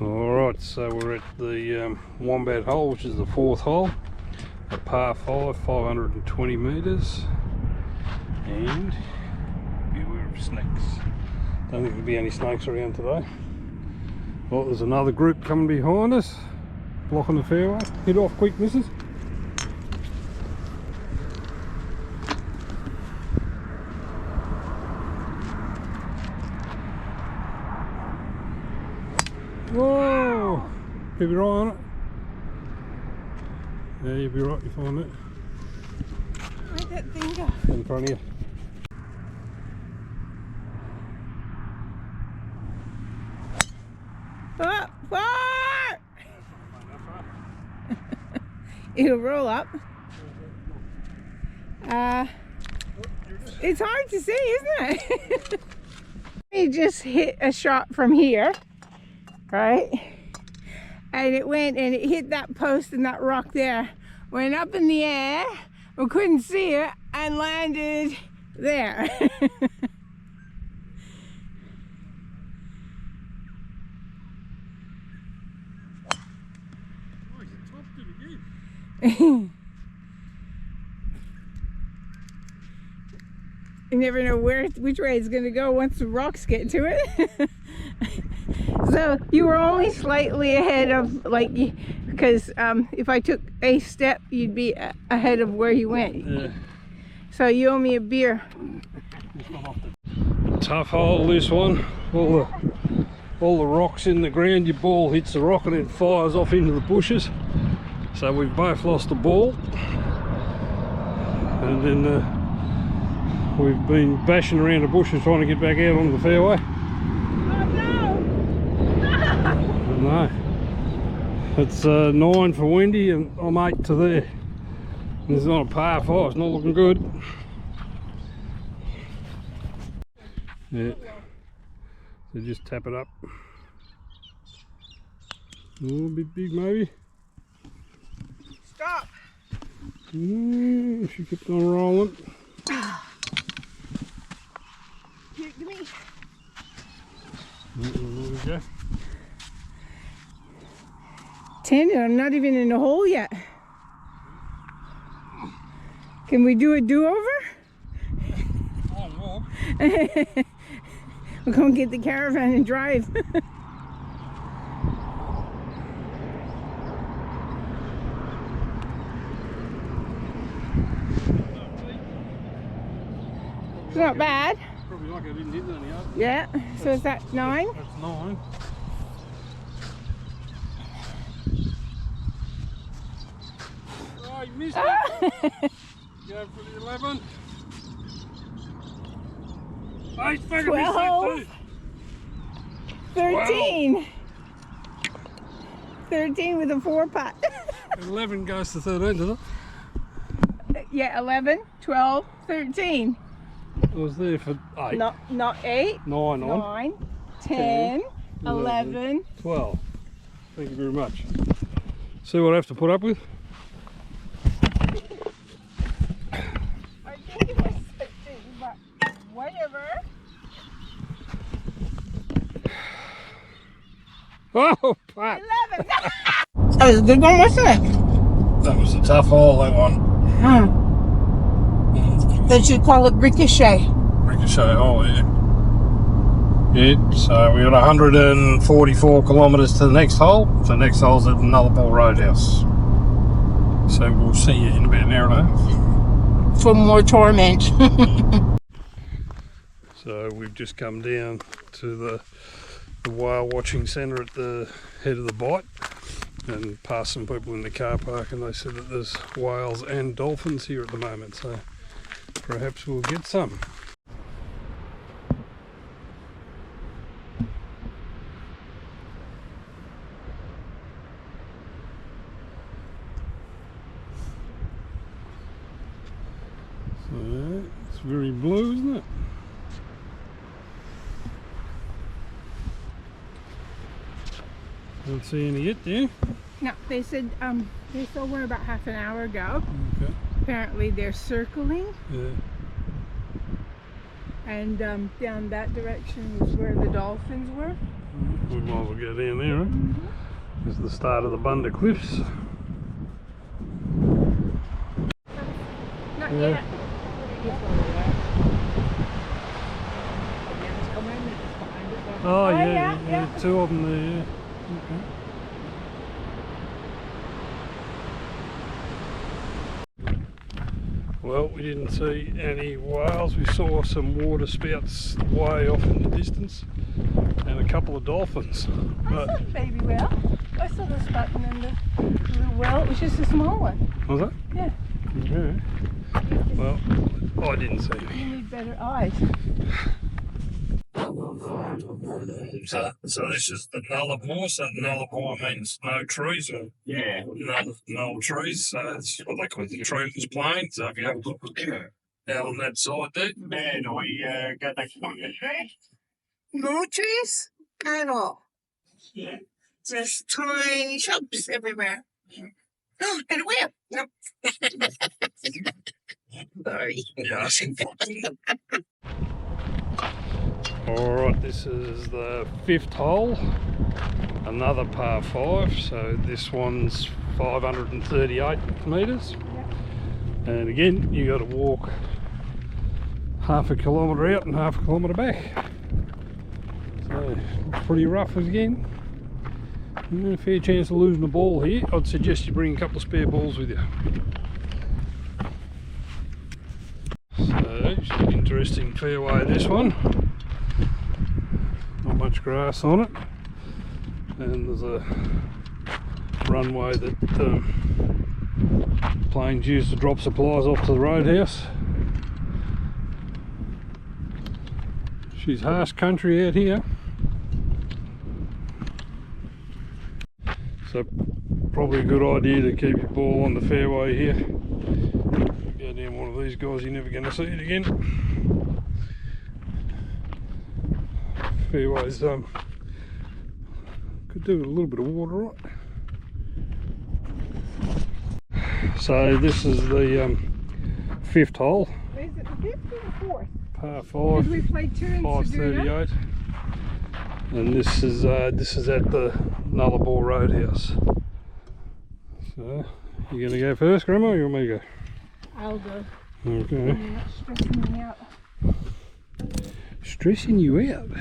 Alright, so we're at the Wombat hole, which is the fourth hole, a par 5, 520 metres, and beware of snakes. Don't think there'll be any snakes around today. Well, there's another group coming behind us, blocking the fairway. Hit off quick, missus. Whoa! Keep your eye on it. Yeah, you'll be right, you find it. Where'd that thing go? In front of you. Oh, far! It'll roll up. It's hard to see, isn't it? We just hit a shot from here, right? And it went and it hit that post and that rock there. Went up in the air, we couldn't see it, and landed there. You never know which way it's going to go once the rocks get to it. So you were only slightly ahead of, like, because if I took a step, you'd be ahead of where you went. Yeah. So you owe me a beer. Tough hole, this one. All the rocks in the ground, your ball hits the rock and it fires off into the bushes. So we've both lost the ball. And then we've been bashing around the bushes trying to get back out onto the fairway. No, it's 9 for Wendy and I'm 8 to there. And this is on a par 5, it's not looking good. Yeah, so just tap it up. A little bit big maybe. Stop. She kept on rolling. Here, give me. There we go. 10 and I'm not even in the hole yet. Can we do a do-over? We'll go and get the caravan and drive. It's not bad. Probably like I didn't hit any other. Yeah, so is that 9? That's 9. Oh, you missed it. Go for the 11. 8, fucking 12. 13. Wow. 13 with a 4 putt. 11 goes to 13, does it? Yeah, 11, 12, 13. I was there for 8. Not 8. 9 9, 10, 11, 12. Thank you very much. See what I have to put up with? I think it was 13, but whatever. Oh, putt. 11. That was a good one, wasn't it? That was a tough hole, that one. They should call it ricochet. Ricochet hole, yeah. Yeah, so we've got 144 kilometres to the next hole. The next hole's at Nullarbor Roadhouse. So we'll see you in about an hour and a half. For more torment. So we've just come down to the whale watching centre at the head of the bight and passed some people in the car park and they said that there's whales and dolphins here at the moment, so perhaps we'll get some. So it's very blue, isn't it? Don't see any yet, do you? No, they said they saw one about half an hour ago. Okay. Apparently they're circling. Yeah. And down that direction was where the dolphins were. We might as well go down there, right? This is the start of the Bunda Cliffs. Not yet. Oh, yeah, two of them there, yeah. Okay. Well, we didn't see any whales. We saw some water spouts way off in the distance and a couple of dolphins. I saw the baby whale. I saw the spout and then the little whale. It was just a small one. Was it? Yeah. Okay. Well, I didn't see any. You need better eyes. So this is the Nullarbor. So Nullarbor means no trees, or no trees. So it's what they call the treeless plain. So if you have a look out on that side there, Man, we got the No trees at all. Yeah. Just tiny shrubs everywhere. Oh, and a whale. Nope. Sorry. yeah. Alright, this is the 5th hole, another par 5, so this one's 538 metres. And again, you got to walk half a kilometre out and half a kilometre back. So, it's pretty rough again. A fair chance of losing the ball here. I'd suggest you bring a couple of spare balls with you. So, it's an interesting fairway, this one. Not much grass on it, and there's a runway that planes use to drop supplies off to the roadhouse. She's harsh country out here, so probably a good idea to keep your ball on the fairway here. Go down one of these guys, you're never going to see it again. Fairways could do with a little bit of water, right? So this is the 5th hole. Is it the 5th or the 4th? Par 5. Did we play 2 in 538. And this is at the Nullarbor Roadhouse. So you gonna go first, Grandma, or you want me to go? I'll go. Okay. You're not stressing me out. Stressing you out? Yeah.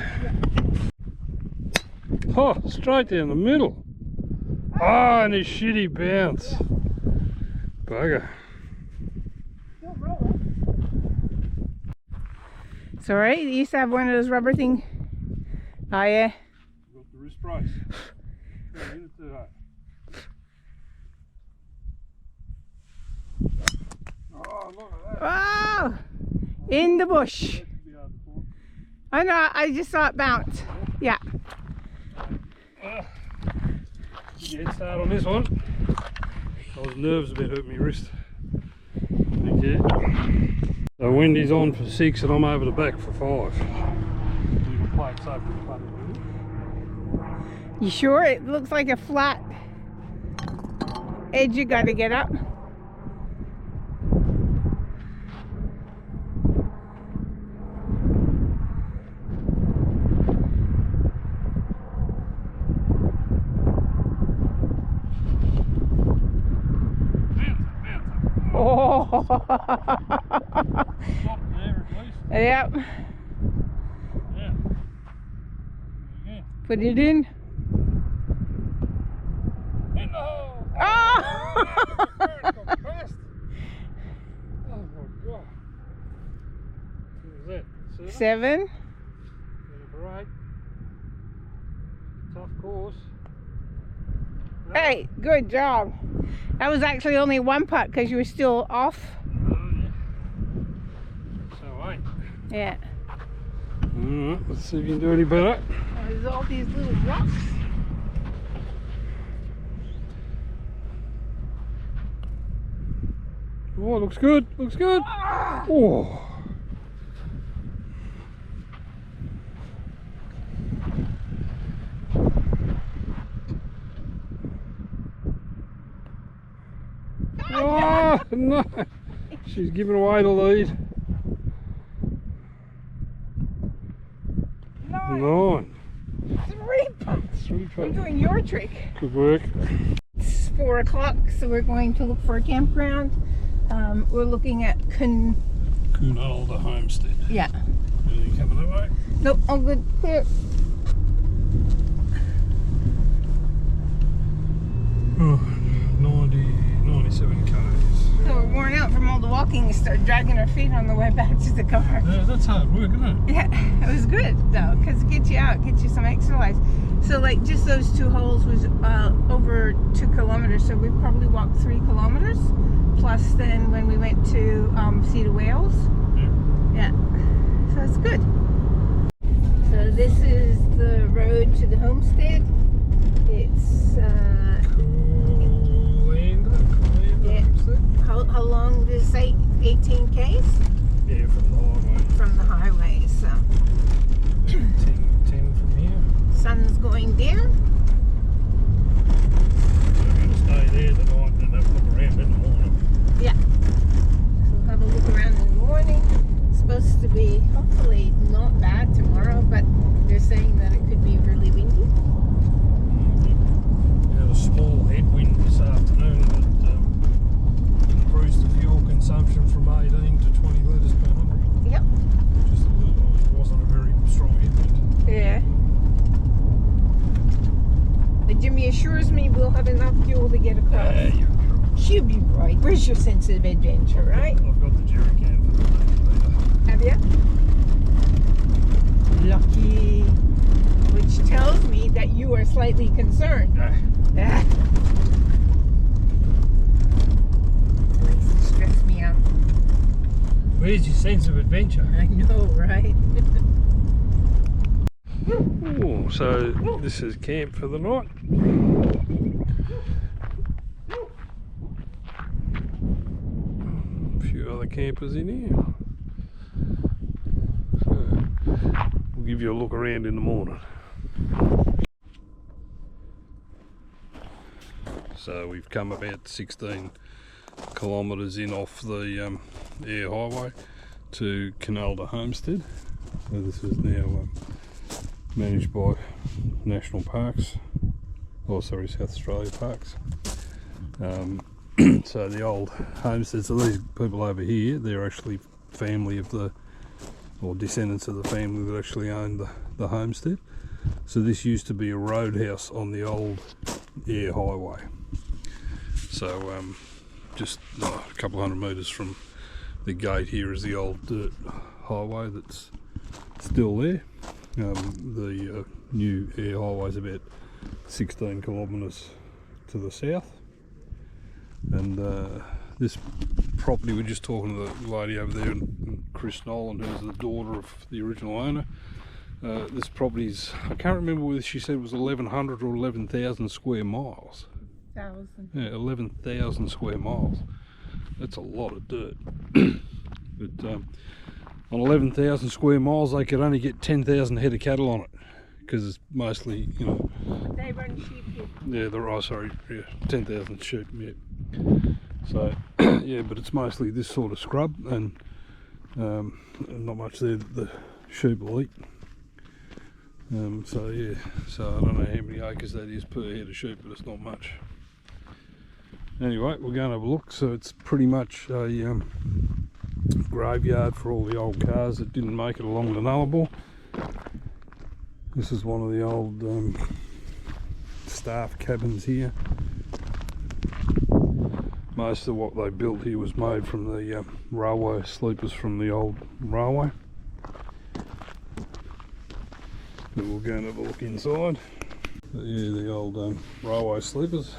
Oh, straight down the middle. Oh, and a shitty bounce. Bugger. Still rolling. It's alright, you used to have one of those rubber things. Oh yeah. Got the wrist brace. Yeah, hit it too hard. Oh, look at that. Wow! In the bush. That could be hard to pull. I know, I just saw it bounce. Yeah. Get head start on this one. I was nervous about hurting my wrist. Okay. So Wendy's on for 6 and I'm over the back for 5. We can play it safe and fun. You sure? It looks like a flat edge you gotta get up. Oh! Yep. Yeah. Put it in. In the hole! Oh! Oh my god. What was that? 7? 7. Right. Tough course. Hey, good job. That was actually only one putt because you were still off. So 8. Yeah. Alright, let's see if you can do any better. There's all these little rocks. Oh, looks good, looks good. Oh. Oh, no. She's giving away the lead. 9. 9. 3 putts. We're doing your trick. Good work. It's 4 o'clock, so we're going to look for a campground. We're looking at Nullarbor Homestead. Yeah. Anything coming that way? Nope, all good. Clear. Oh, 97 k's. So we're worn out from all the walking. We started dragging our feet on the way back to the car. Yeah, that's hard work, isn't it? Yeah, it was good though, because it gets you out, gets you some exercise. So like just those 2 holes was over 2 kilometers, so we probably walked 3 kilometers. Plus then when we went to see the whales. Yeah. So it's good. So this is the road to the homestead. It's how long did it say? 18 k's? Yeah, from the highway. From the highway, so 10 from here. Sun's going down. So we're going to stay there tonight and then have a look around in the morning. Yeah. So we'll have a look around in the morning. It's supposed to be hopefully not bad tomorrow, but they're saying that it could be really windy. We had a small headwind this afternoon that increased the fuel consumption from 18 to 20 litres per 100. Yep. Just a little, it wasn't a very strong headwind. Yeah. But Jimmy assures me we'll have enough fuel to get across. You're She'll be right. Where's your sense of adventure, right? I've got the jerry can for the 30 litre. Have you? Lucky. Which tells me that you are slightly concerned. Ah. Likes to stress me out. Where's your sense of adventure? I know, right? Oh, so this is camp for the night. A few other campers in here. So we'll give you a look around in the morning. So we've come about 16 kilometres in off the Eyre Highway to Nullarbor Homestead. So this is now managed by National Parks, South Australia Parks. So the old homestead, so these people over here, they're actually family of the, or descendants of the family that actually owned the homestead. So this used to be a roadhouse on the old Eyre Highway. So just a couple hundred metres from the gate here is the old dirt highway that's still there. The new Eyre Highway is about 16 kilometres to the south, and this property, we're just talking to the lady over there, Chris Nolan, who's the daughter of the original owner. This property's, I can't remember whether she said it was 1,100 or 11,000 square miles. 1,000. Yeah, 11,000 square miles. That's a lot of dirt. But on 11,000 square miles, they could only get 10,000 head of cattle on it, because it's mostly, you know. They run sheep here. Yeah, yeah, 10,000 sheep. Yeah. So yeah, but it's mostly this sort of scrub, and not much there that the sheep will eat. So yeah, so I don't know how many acres that is per head of sheep, but it's not much. Anyway, we're going to have a look. So it's pretty much a graveyard for all the old cars that didn't make it along the Nullarbor. This is one of the old staff cabins here. Most of what they built here was made from the railway sleepers from the old railway. But we'll go and have a look inside. But yeah, the old railway sleepers.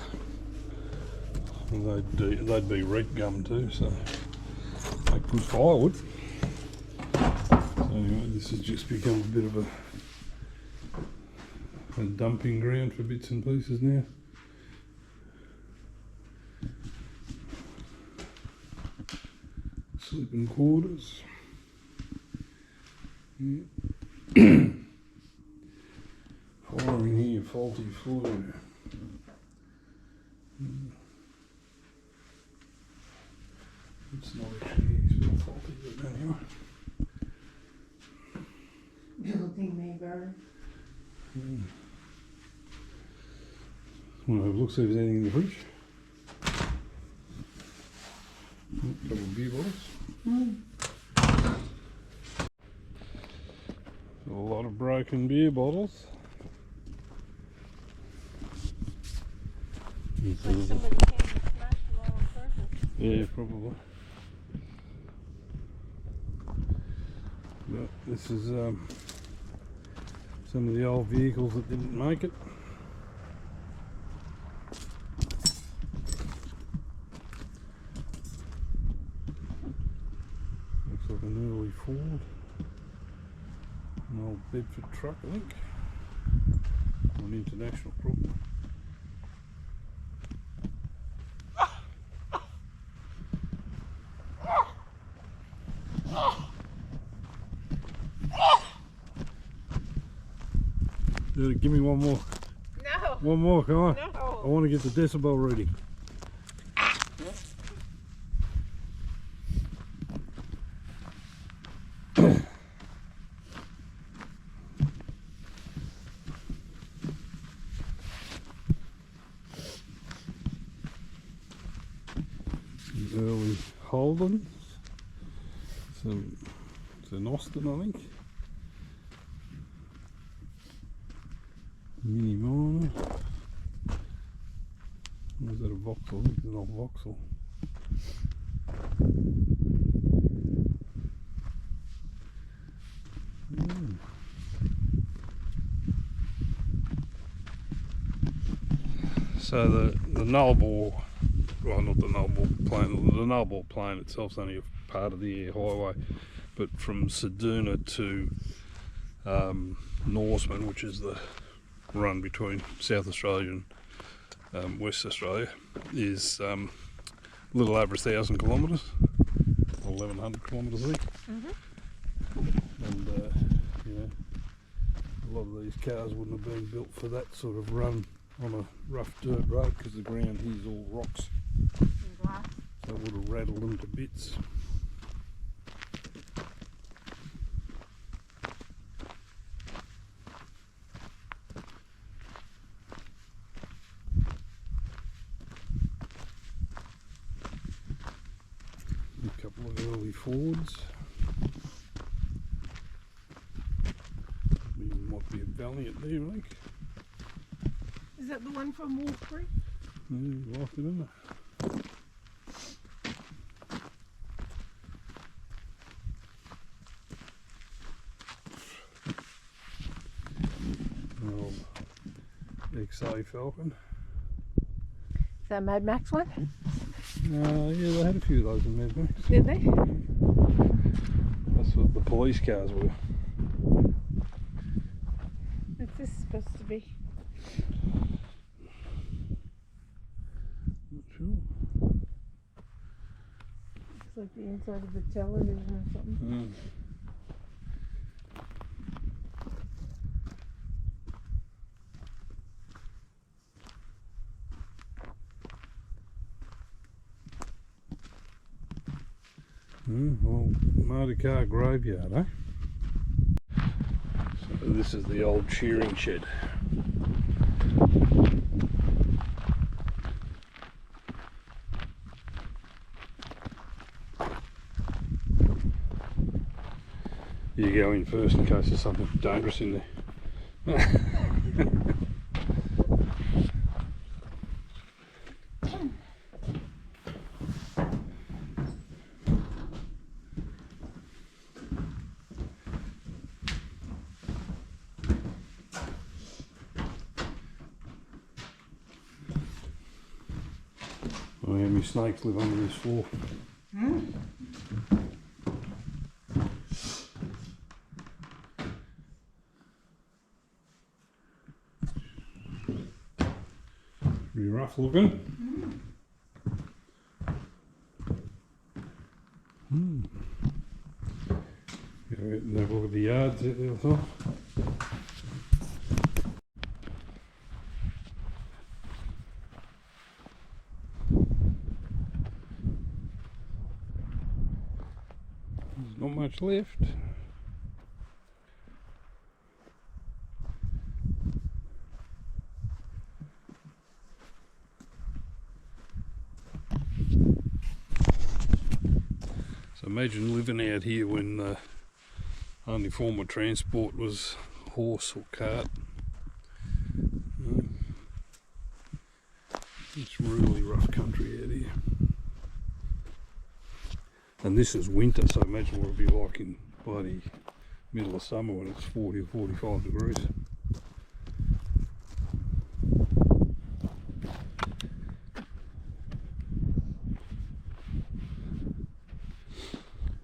And they'd be red gum too, so make good firewood. So anyway, this has just become a bit of a dumping ground for bits and pieces now. Sleeping quarters. Yeah. Fire in here, faulty floor. It's not actually easily faulty, but anyway. Building may burn. Want to have a look, see if there's anything in the fridge. A couple of beer bottles. A lot of broken beer bottles. Like somebody came and smashed them all on purpose. Yeah, probably. But this is some of the old vehicles that didn't make it. Looks like an early Ford. An old Bedford truck, I think. Or an international probably. Give me one more. No. One more, come on. No. I want to get the decibel reading. Early Holden. It's an Austin, I think. Mini miner. Or is that a Vauxhall? I think it's an old Vauxhall. So the Nullarbor, well, not the Nullarbor Plain, the Nullarbor Plain itself is only a part of the Eyre Highway, but from Ceduna to Norseman, which is the run between South Australia and West Australia, is a little over 1,000 kilometres, 1,100 kilometres I think. And you know, a lot of these cars wouldn't have been built for that sort of run on a rough dirt road because the ground here is all rocks, so it would have rattled them to bits. A couple of early Fords. Might be a Valiant there, I think. Is that the one from Wolf Creek? Yeah, you like it, isn't it? Oh, XA Falcon. Is that Mad Max one? Yeah, they had a few of those in Mad Max. Did they? That's what the police cars were. What's this supposed to be? Not sure. Looks like the inside of the television or something. Well, motor car graveyard, eh? So this is the old shearing shed. You go in first in case there's something dangerous in there. Oh, how many snakes live under this floor? Pretty rough looking. Have a look at the yards out there, I thought. There's not much left. So imagine living out here when the only form of transport was horse or cart. It's really rough country out here. And this is winter, so imagine what it'd be like in bloody middle of summer when it's 40 or 45 degrees.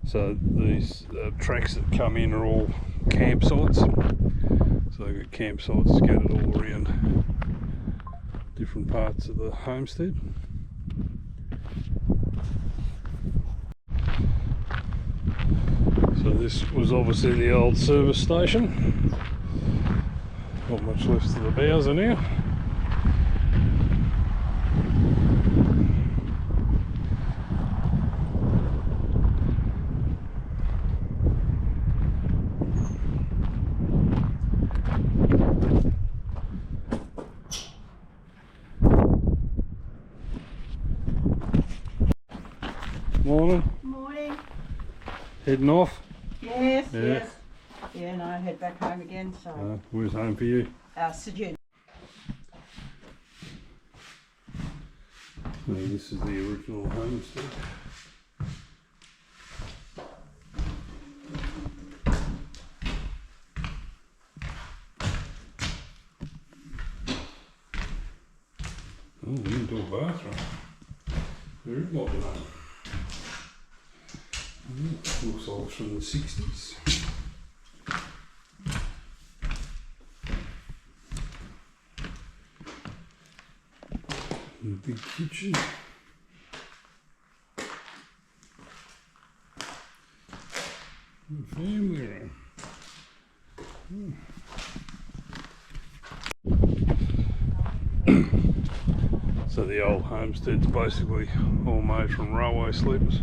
So these tracks that come in are all campsites. So they've got campsites scattered all around different parts of the homestead. So this was obviously the old service station. Not much left of the Bowser now. Morning. Morning. Heading off? Yes, Yeah. yes. Yeah, no, I head back home again, so. Where's home for you? Sydney. So this is the original homestead. Oh, indoor bathroom. Very modern home. Looks like it's from the 60s. And big kitchen. And family room. So the old homestead's basically all made from railway sleepers.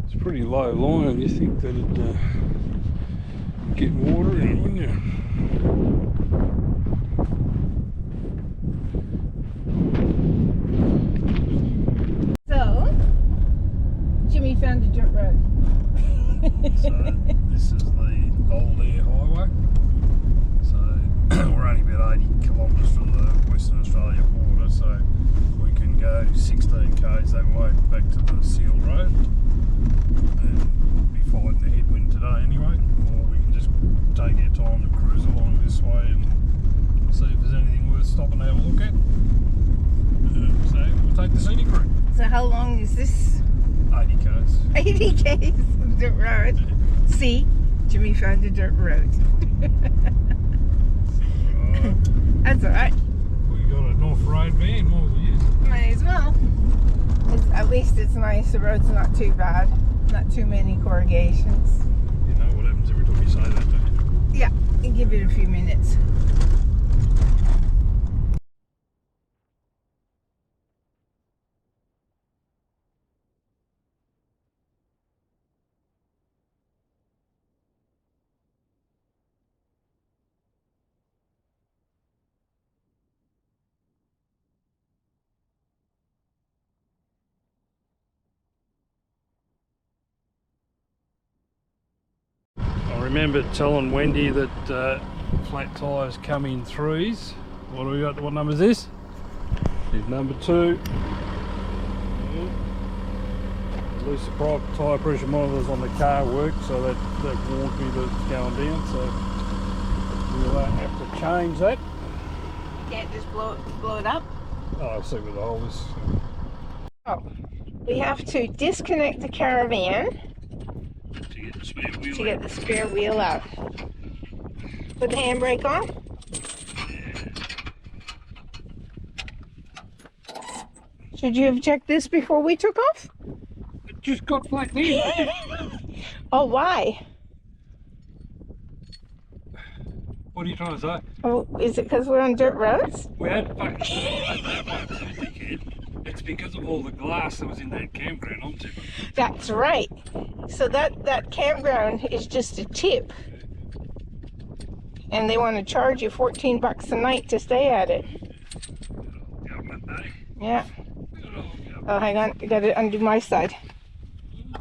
It's pretty low lying. You think that it'd get water in it, wouldn't you? So, Jimmy found a dirt road. So this is the Old Eyre Highway. So we're only about 80 kilometres from the Western Australia border, so we can go 16 k's that way back to the sealed road and be fighting the headwind today anyway, or we can just take our time to cruise along this way and see if there's anything worth stopping and have a look at. So we'll take the scenic route. So how long is this? 80 k's. 80 k's of dirt road. See, Jimmy found a dirt road. That's alright. We got an off-road van, might as well use it. Might as well. At least it's nice. The road's not too bad. Not too many corrugations. You know what happens every time you say that, don't you? Yeah, and give it a few minutes. I remember telling Wendy that flat tyres come in threes. What do we got? What number is this? Here's number 2. At least the tyre pressure monitors on the car work, so that warned me that it's going down. So we'll have to change that. Can't just blow it up. Oh, I'll see what the hole is. Oh, we have to disconnect the caravan To get the spare wheel. to get the spare wheel out. Put the handbrake on. Should you have checked this before we took off? It just got flat here. Oh, why? What are you trying to say? Oh, is it because we're on dirt roads? We had fucking that one too, dickhead. It's because of all the glass that was in that campground on tip. That's right. So that campground is just a tip. And they want to charge you $14 a night to stay at it. Government. Yeah. Oh, hang on. I got to undo my side.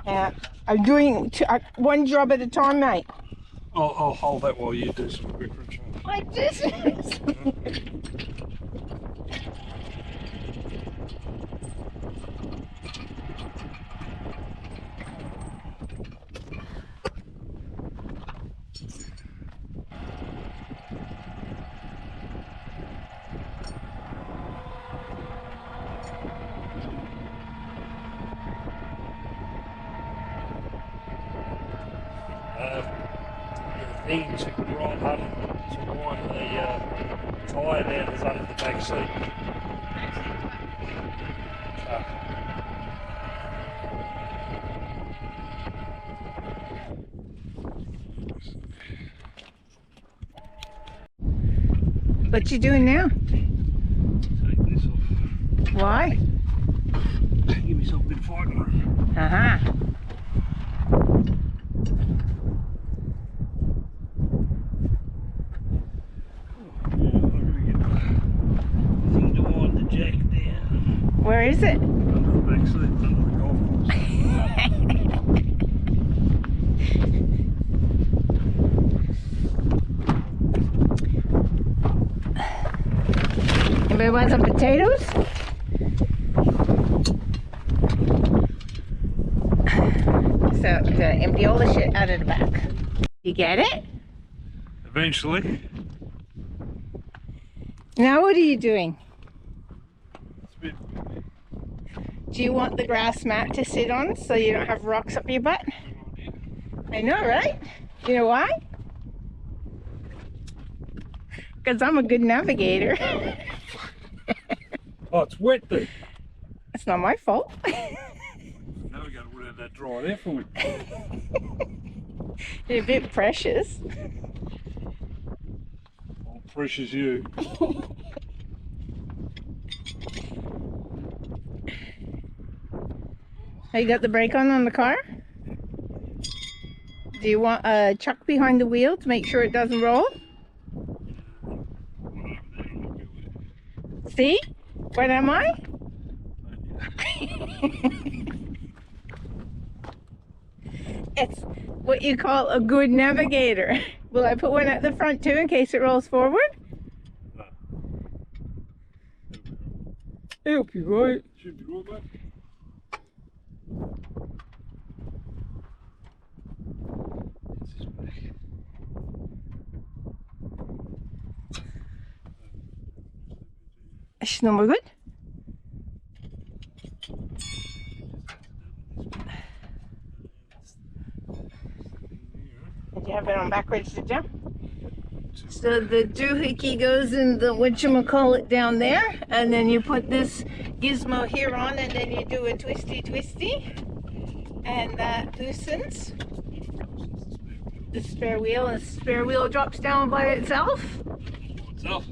Yeah. I'm doing one job at a time, mate. I'll hold that while you do some quick return. Like this. The thing to right under to wind the tyre down is under the back seat. What you doing now? Take this off. Why? Give myself a bit of fighting. Uh-huh. Where is it? Under the back seat, under the golf course. Anybody want some potatoes? So I'm gonna empty all the shit out of the back. You get it? Eventually. Now what are you doing? It's a bit... Do you want the grass mat to sit on so you don't have rocks up your butt? I know, right? You know why? Because I'm a good navigator. Oh, it's wet then. It's not my fault. Now we got to let that dry there for me. You're a bit precious. Oh, precious you. You got the brake on the car? Do you want a chuck behind the wheel to make sure it doesn't roll? See? What am I? It's what you call a good navigator. Will I put one at the front too in case it rolls forward? It'll be right. Should be right, mate. Is no more good? Did you have it on backwards, did you? So the doohickey goes in the whatchamacallit down there, and then you put this gizmo here on, and then you do a twisty, and that loosens the spare wheel, and the spare wheel drops down by itself. Itself.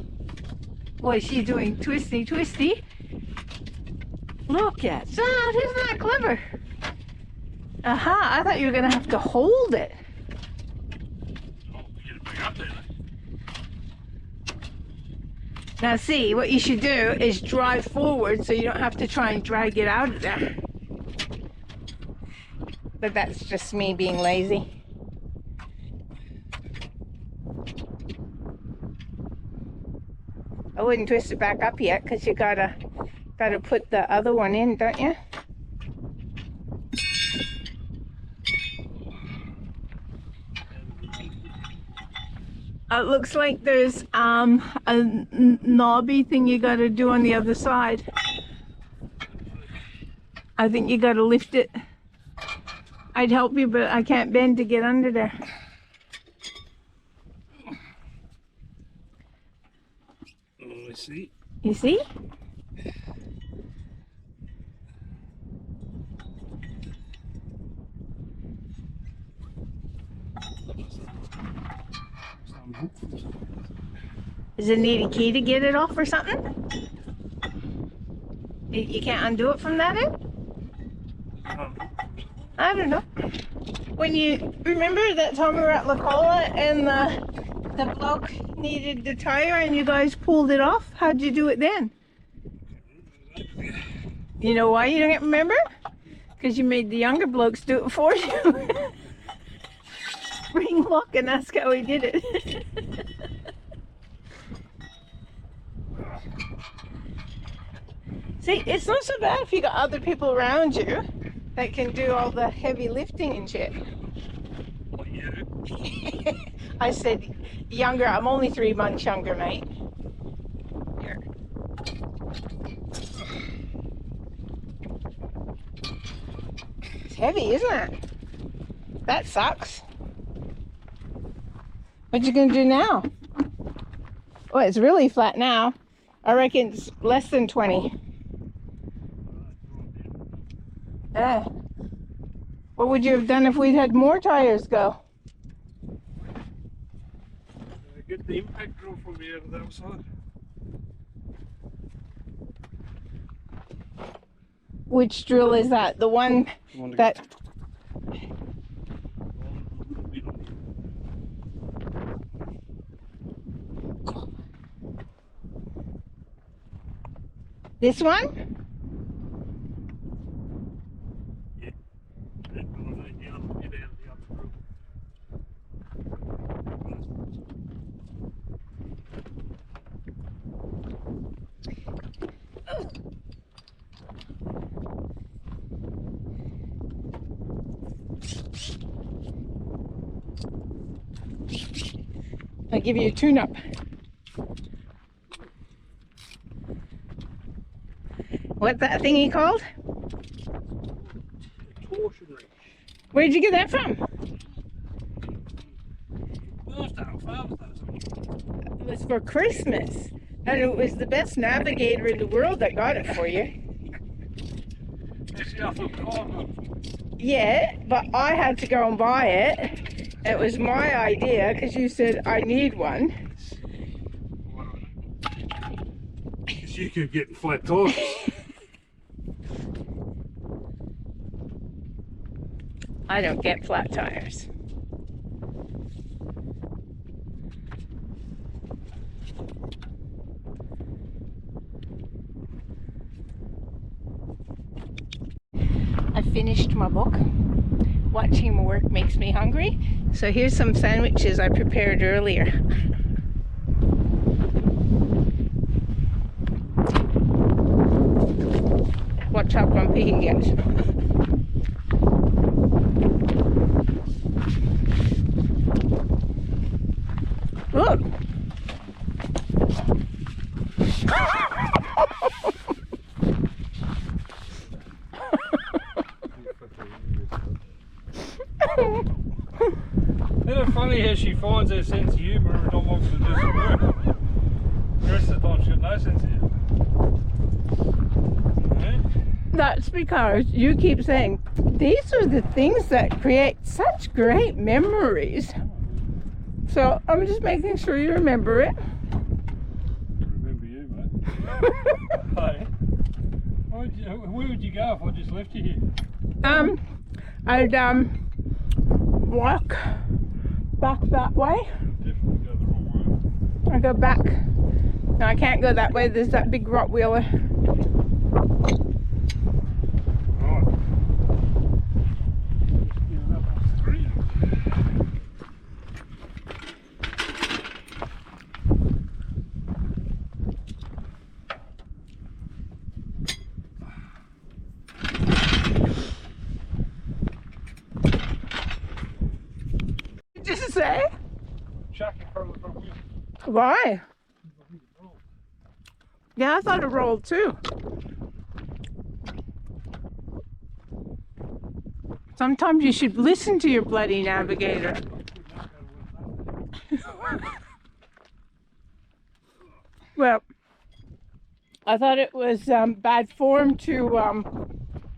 Boy, she's doing twisty. Look at that, isn't that clever? Aha, I thought you were gonna have to hold it. Oh, get it back up there. Now see, what you should do is drive forward so you don't have to try and drag it out of there. But that's just me being lazy. I wouldn't twist it back up yet because you gotta put the other one in, don't you? It looks like there's a knobby thing you gotta do on the other side. I think you gotta lift it. I'd help you, but I can't bend to get under there. Oh, I see. You see? Does it need a key to get it off or something? You can't undo it from that end? I don't know. When you remember that time we were at Lacola and the bloke needed the tire and you guys pulled it off, how'd you do it then? You know why you don't remember? Because you made the younger blokes do it for you. Bring luck and ask how he did it. See, it's not so bad if you got other people around you that can do all the heavy lifting and shit. Like you. I said younger. I'm only 3 months younger, mate. Here. It's heavy, isn't it? That sucks. What you gonna do now? Oh, it's really flat now. I reckon it's less than 20. Yeah. What would you have done if we'd had more tires go? Get the impact drill from the other side. Which drill is that? The one that... This one? I'll give you a tune-up. What's that thingy called? Torsion wrench. Where'd you get that from? It was for Christmas. And it was the best navigator in the world that got it for you. Yeah, but I had to go and buy it. It was my idea because you said I need one. Because you keep getting flat tires. I don't get flat tires. I finished my book. Watching my work makes me hungry. So here's some sandwiches I prepared earlier. Watch how grumpy he gets. Look. Isn't it funny how she finds her sense of humour every time I want to do some work? The rest of the time she's got no sense of humour. Yeah? That's because you keep saying, these are the things that create such great memories. So I'm just making sure you remember it. Remember you, mate. Hey, where would you go if I just left you here? I'd walk back that way. Definitely go the wrong way. I go back. No, I can't go that way. There's that big Rottweiler. Right. Get it up on the screen. What did you say? Chuck it from the front wheel. Why? Yeah, I thought it rolled too. Sometimes you should listen to your bloody navigator. Well, I thought it was bad form to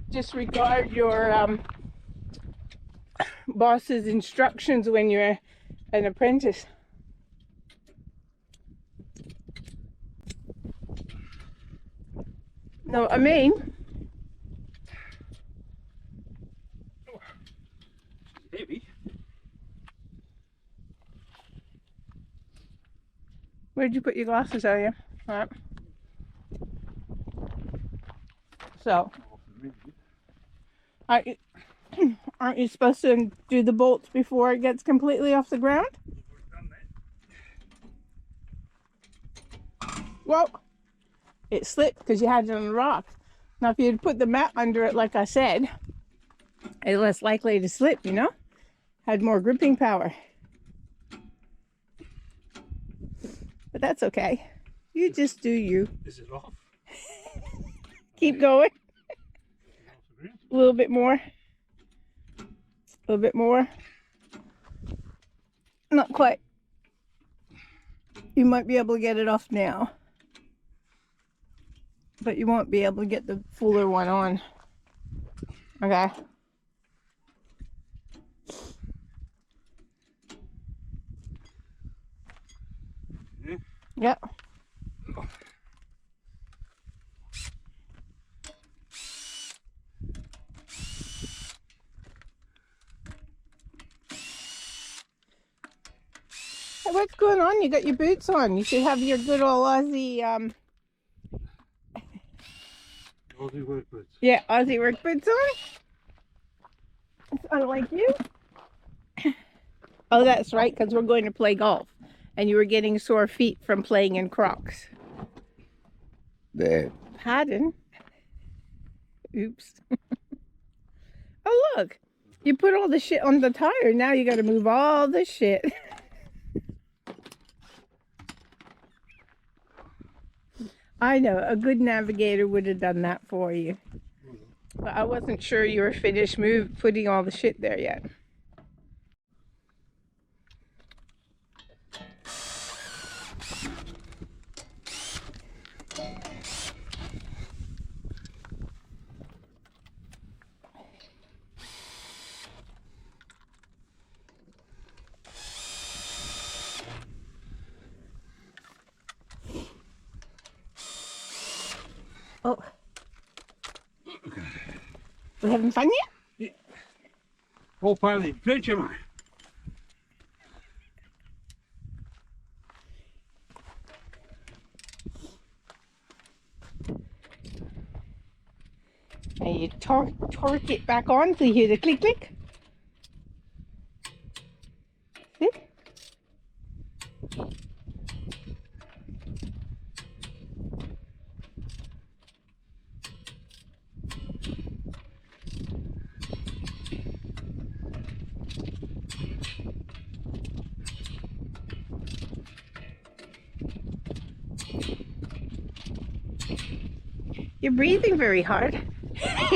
disregard your boss's instructions when you're an apprentice. No, I mean, Heavy. where'd you put your glasses, are you? All right. So, aren't you supposed to do the bolts before it gets completely off the ground? Well, it slipped because you had it on the rock. Now, if you'd put the mat under it, like I said, it's less likely to slip, you know? Had more gripping power. But that's okay. You just do you. Is it off? Keep going. A little bit more. A little bit more. Not quite. You might be able to get it off now. But you won't be able to get the fuller one on. Okay. Yep. Hey, what's going on? You got your boots on. You should have your good old Aussie, Aussie work boots. yeah, Aussie work boots on. It's unlike you. Oh, that's right, because we're going to play golf. And you were getting sore feet from playing in Crocs. There. Pardon? Oops. Oh, look. You put all the shit on the tire. Now you got to move all the shit. I know. A good navigator would have done that for you. But I wasn't sure you were finished putting all the shit there yet. Oh. We having fun yet? Yeah. All part of the adventure, mate. And you torque it back on till you hear the click click. See? You're breathing very hard. I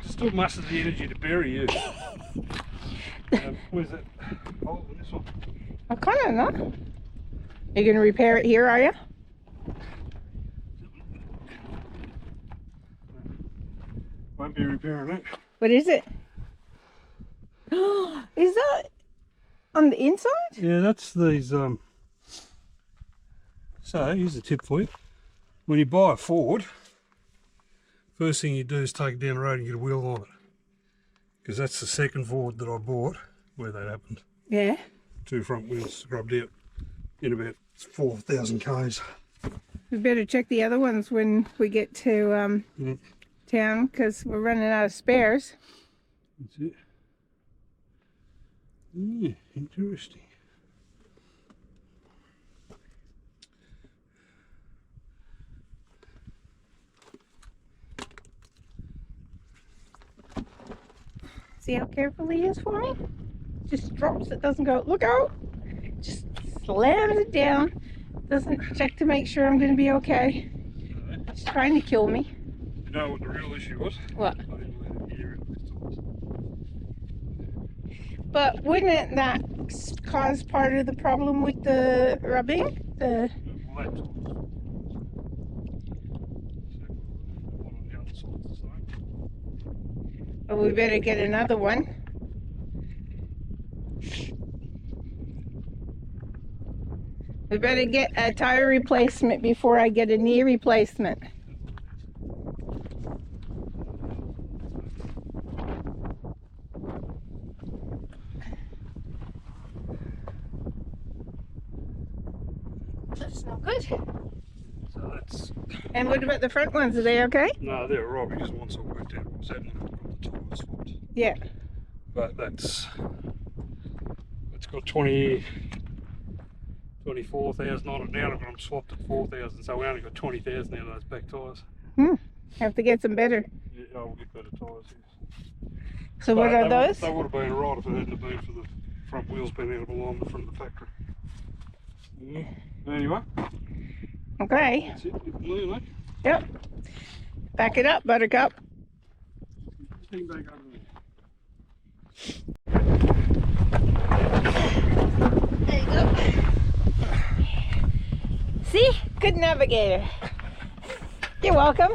can still muster the energy to bury you. Where's that? Oh, this one. I kind of know. You're going to repair it here, are you? Won't be repairing it. What is it? Is that on the inside? Yeah, that's these. So here's a tip for you. When you buy a Ford, first thing you do is take it down the road and get a wheel on it. Because that's the second Ford that I bought where that happened. Yeah. 2 front wheels scrubbed out in about 4,000 k's. We better check the other ones when we get to town because we're running out of spares. That's it. Yeah, interesting. See how careful he is for me? Just drops it, doesn't go, look out! Just slams it down. Doesn't check to make sure I'm going to be okay. It's trying to kill me. You know what the real issue was? What? I didn't let it hear it. But wouldn't that cause part of the problem with the rubbing? The Oh, we better get another one. We better get a tire replacement before I get a knee replacement. That's no good. So that's... And what about the front ones? Are they okay? No, they're right because once I worked out what was happening, I've got the tyres swapped. Yeah. But it's got 24,000 on it now. I've got them swapped at 4,000, so we only got 20,000 out of those back tyres. Have to get some better. Yeah, I'll get better tyres. Yes. So what are those? They would have been alright if it hadn't been for the front wheels being out of alignment from the factory. Yeah. Anyway. Okay. That's it. Mate. Yep. Back it up, Buttercup. Hang back over there. There you go. See? Good navigator. You're welcome.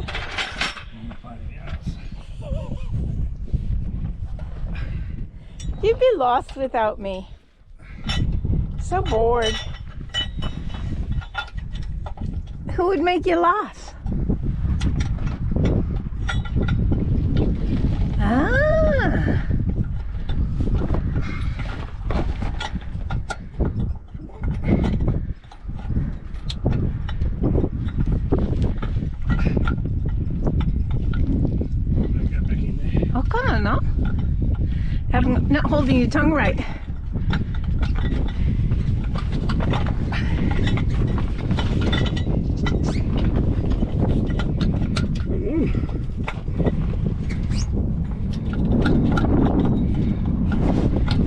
You'd be lost without me. So bored. Who would make you lost? Ah. Oh, come on now. Not holding your tongue right.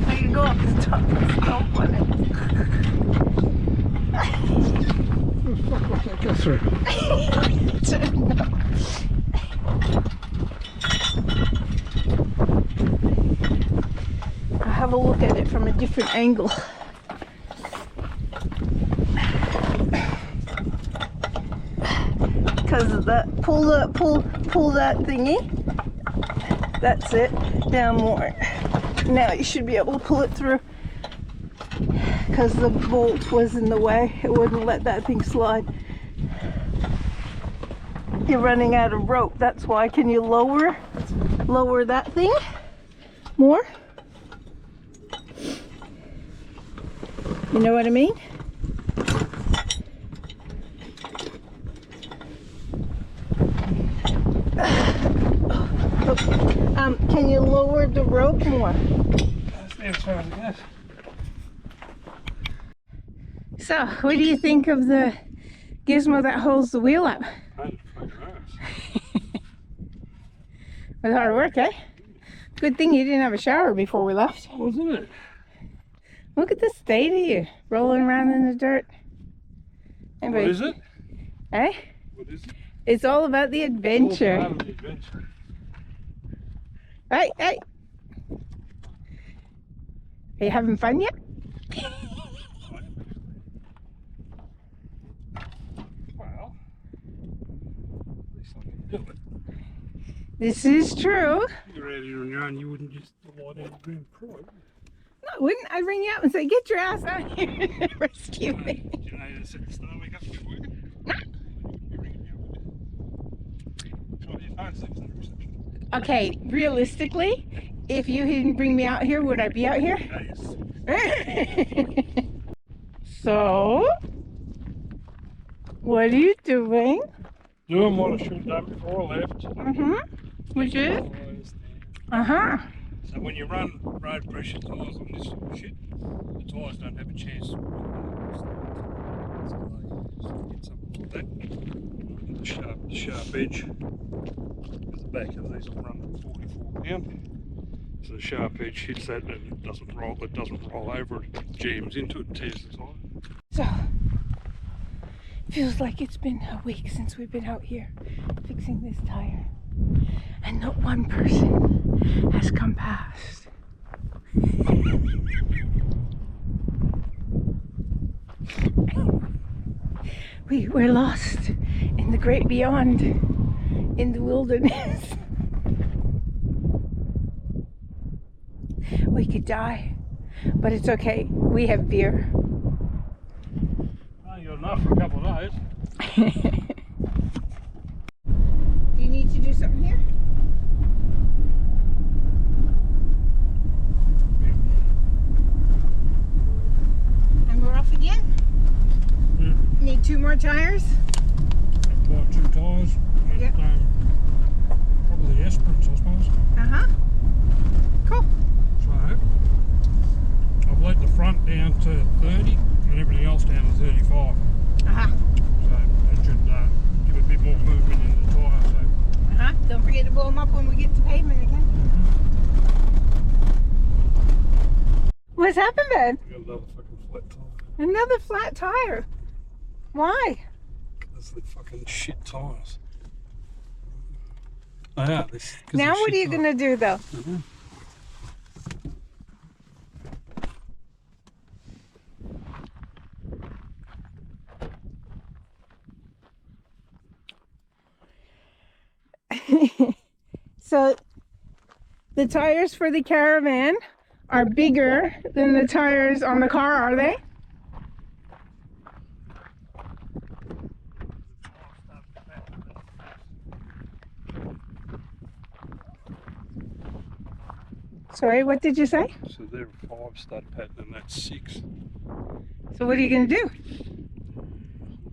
I can go up the top of the stump on it. Go through. I'll have a look at it from a different angle. Because of that, pull that thingy. That's it. Down more. Now you should be able to pull it through. Because the bolt was in the way, it wouldn't let that thing slide. You're running out of rope. That's why. Can you lower that thing more? You know what I mean? Can you lower the rope more? So, what do you think of the gizmo that holds the wheel up? With hard work, eh? Good thing you didn't have a shower before we left. Wasn't it? Look at the state of you, rolling around in the dirt. What is it? Eh? What is it? It's all about the adventure. All part of the adventure. Hey, hey. Are you having fun yet? Well, at least I can do it. This is true. You're out here on your own, you wouldn't just lie down and green pride. No, wouldn't I ring you up and say, get your ass out here and rescue me? Do you know how to set the start wake up to get working? No. You're ringing me up. Try your phone seems under reception. Okay, realistically, if you didn't bring me out here, would I be out here? Yes. So, what are you doing? Doing what I should have done before I left. Which is? So when you run road pressure tyres on this sort of shit, the tyres don't have a chance to get something like that. The sharp edge. Because the back of these will run at 44 pound. So the sharp edge hits that and it doesn't roll over, it jams into it and tears the tyre. So, feels like it's been a week since we've been out here fixing this tire. And not one person has come past. We're lost in the great beyond, in the wilderness. We could die, but it's okay. We have beer. Oh, you got enough for a couple of days. Do you need to do something here? And we're off again? Need 2 more tires? new tyres. And, Yep. probably the Esperance, I suppose. Uh-huh. Cool. So I've let the front down to 30 and everything else down to 35. Uh-huh. So that should give a bit more movement in the tyre. So Uh-huh. Don't forget to blow them up when we get to pavement again. What's happened, Ben? we got another fucking flat tyre. Another flat tire. Why? That's the fucking shit tyres. They are. Now what are you going to do, though? So the tires for the caravan are bigger than the tires on the car, are they? Sorry, what did you say? So they're a 5 stud pattern and that's 6. So what are you going to do?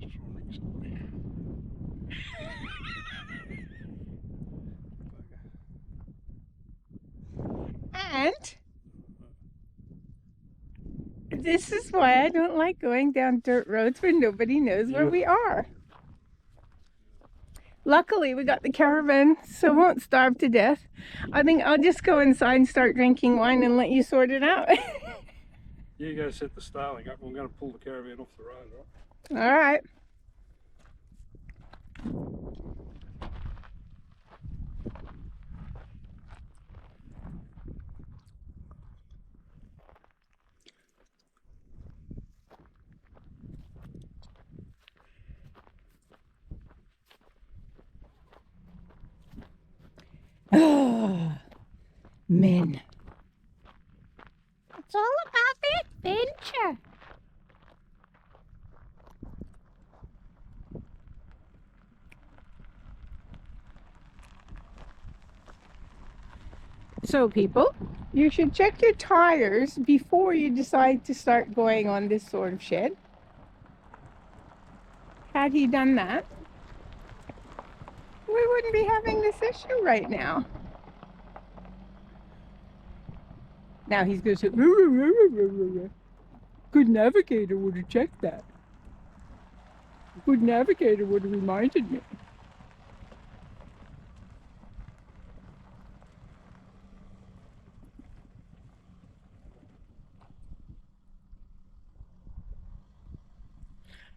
Just trying to ring something. And this is why I don't like going down dirt roads where nobody knows where we are. Luckily, we got the caravan, so we won't starve to death. I think I'll just go inside and start drinking wine and let you sort it out. You go set the starling up. I'm going to pull the caravan off the road, right? All right. Men. It's all about the adventure. So people, you should check your tires before you decide to start going on this sort of shed. Had he done that, we wouldn't be having this issue right now. Now he's going to say, "Roo, roo, roo, roo, roo, roo." Good navigator would have checked that. Good navigator would have reminded me.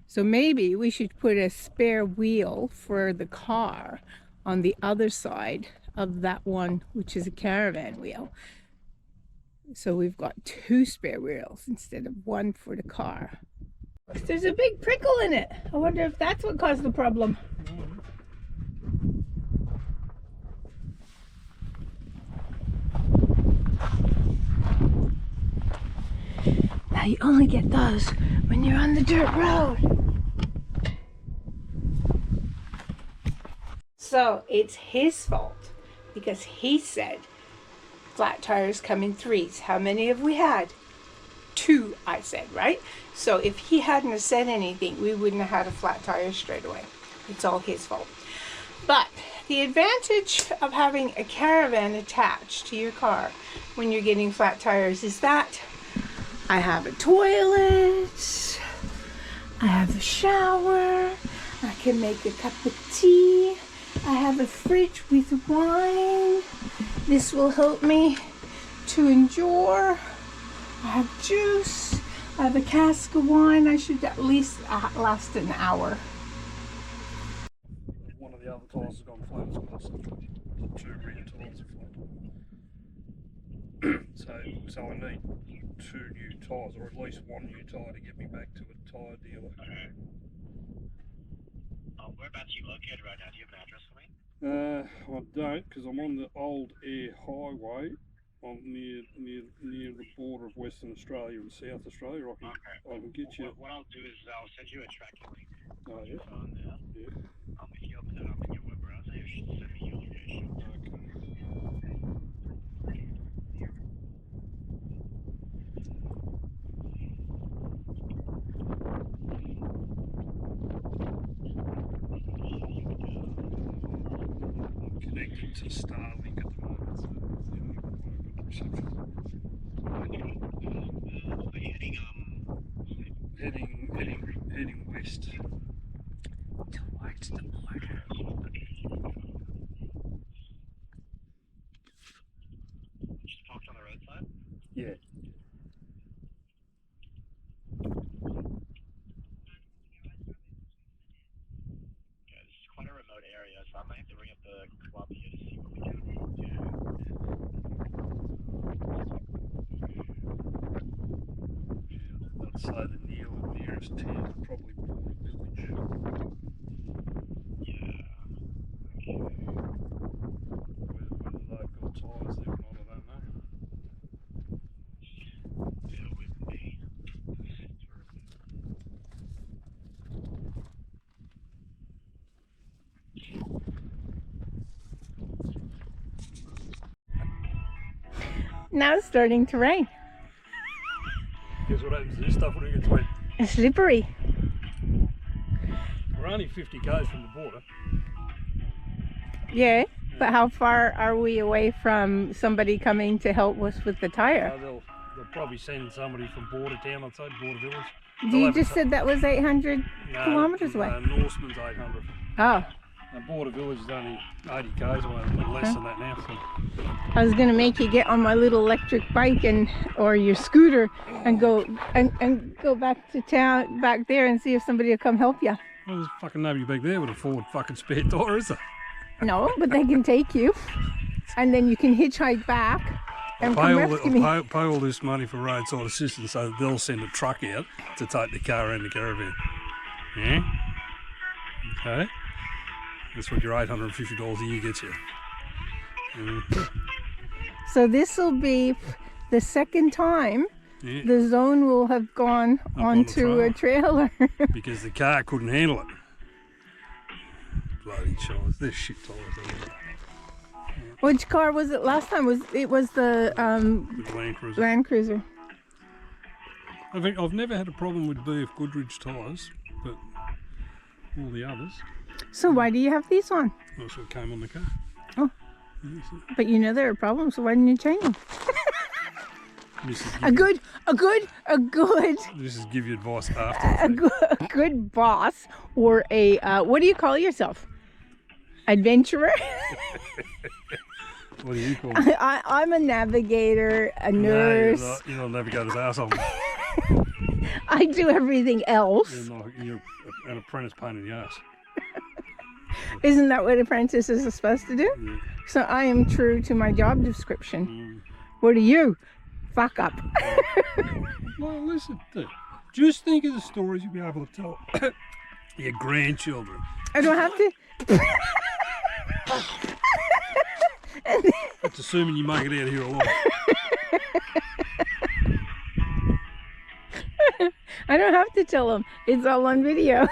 So maybe we should put a spare wheel for the car on the other side of that one, which is a caravan wheel. So we've got 2 spare wheels instead of 1 for the car. There's a big prickle in it. I wonder if that's what caused the problem. Now you only get those when you're on the dirt road. So it's his fault because he said flat tires come in 3s. How many have we had? 2, I said, right? So if he hadn't have said anything, we wouldn't have had a flat tire straight away. It's all his fault. But the advantage of having a caravan attached to your car when you're getting flat tires is that I have a toilet, I have a shower, I can make a cup of tea, I have a fridge with wine. This will help me to endure. I have juice, I have a cask of wine. I should at least last an hour. One of the other tyres has gone flat as well, so the 2 rear tyres are flat. So I need 2 new tyres, or at least 1 new tyre to get me back to a tyre dealer. Whereabouts are you located right now? Do you have an address for me? I don't, because I'm on the Old Eyre Highway. I'm near the border of Western Australia and South Australia. I can get you. What I'll do is I'll send you a tracking link. Oh yeah. On there. Yeah. If you open it up in your web browser, you should send me your location. Okay. to Starlink at the moment, so it's the only one I've got reception. Are you Heading west. Towards the border. just parked on the roadside? Yeah. Yeah, this is quite a remote area, so I might have to ring up the club here to see what we can do. I'd say the nearest town is probably Border Village. Yeah. Whether they've got tyres there or not, I don't know. Bear with me. Now it's starting to rain. Guess what happens to this stuff when it gets wet? It's slippery. We're only 50 k's from the border. Yeah, but how far are we away from somebody coming to help us with the tire? They'll probably send somebody from Border Town, I'd say, Border Village. You just said that was 800 kilometres away. Norseman's 800. Oh, And Border Village is only 80 k's away, a little less than that now. So. I was going to make you get on my little electric bike or your scooter and go back to town, back there, and see if somebody will come help you. Well, there's fucking nobody back there with a Ford fucking spare tyre, is there? No, but they can take you, and then you can hitchhike back and come rescue me. I'll pay all this money for roadside assistance, so they'll send a truck out to take the car around the caravan. Yeah? Okay. That's what your $850 a year gets you. So this will be the second time the zone will have gone onto a trailer. Because the car couldn't handle it. Bloody choice. There's shit tyres. Which car was it last time? It was the Land Cruiser. Land Cruiser. I think I've never had a problem with BF Goodrich tyres, but all the others. So why do you have these on? That's what came on the car. Oh. But you know there are problems, so why didn't you change them? A good. This is give you advice after. A good boss, or a what do you call yourself? Adventurer. What do you call it? I'm a navigator, a nurse. No, you're not a navigator's asshole. I do everything else. You're an apprentice pain in the ass. Isn't that what apprentices are supposed to do? Yeah. So I am true to my job description. What are you? Fuck up. Well, listen, just think of the stories you'll be able to tell your grandchildren. I don't have to. That's assuming you make it out of here alive. I don't have to tell them. It's all on video.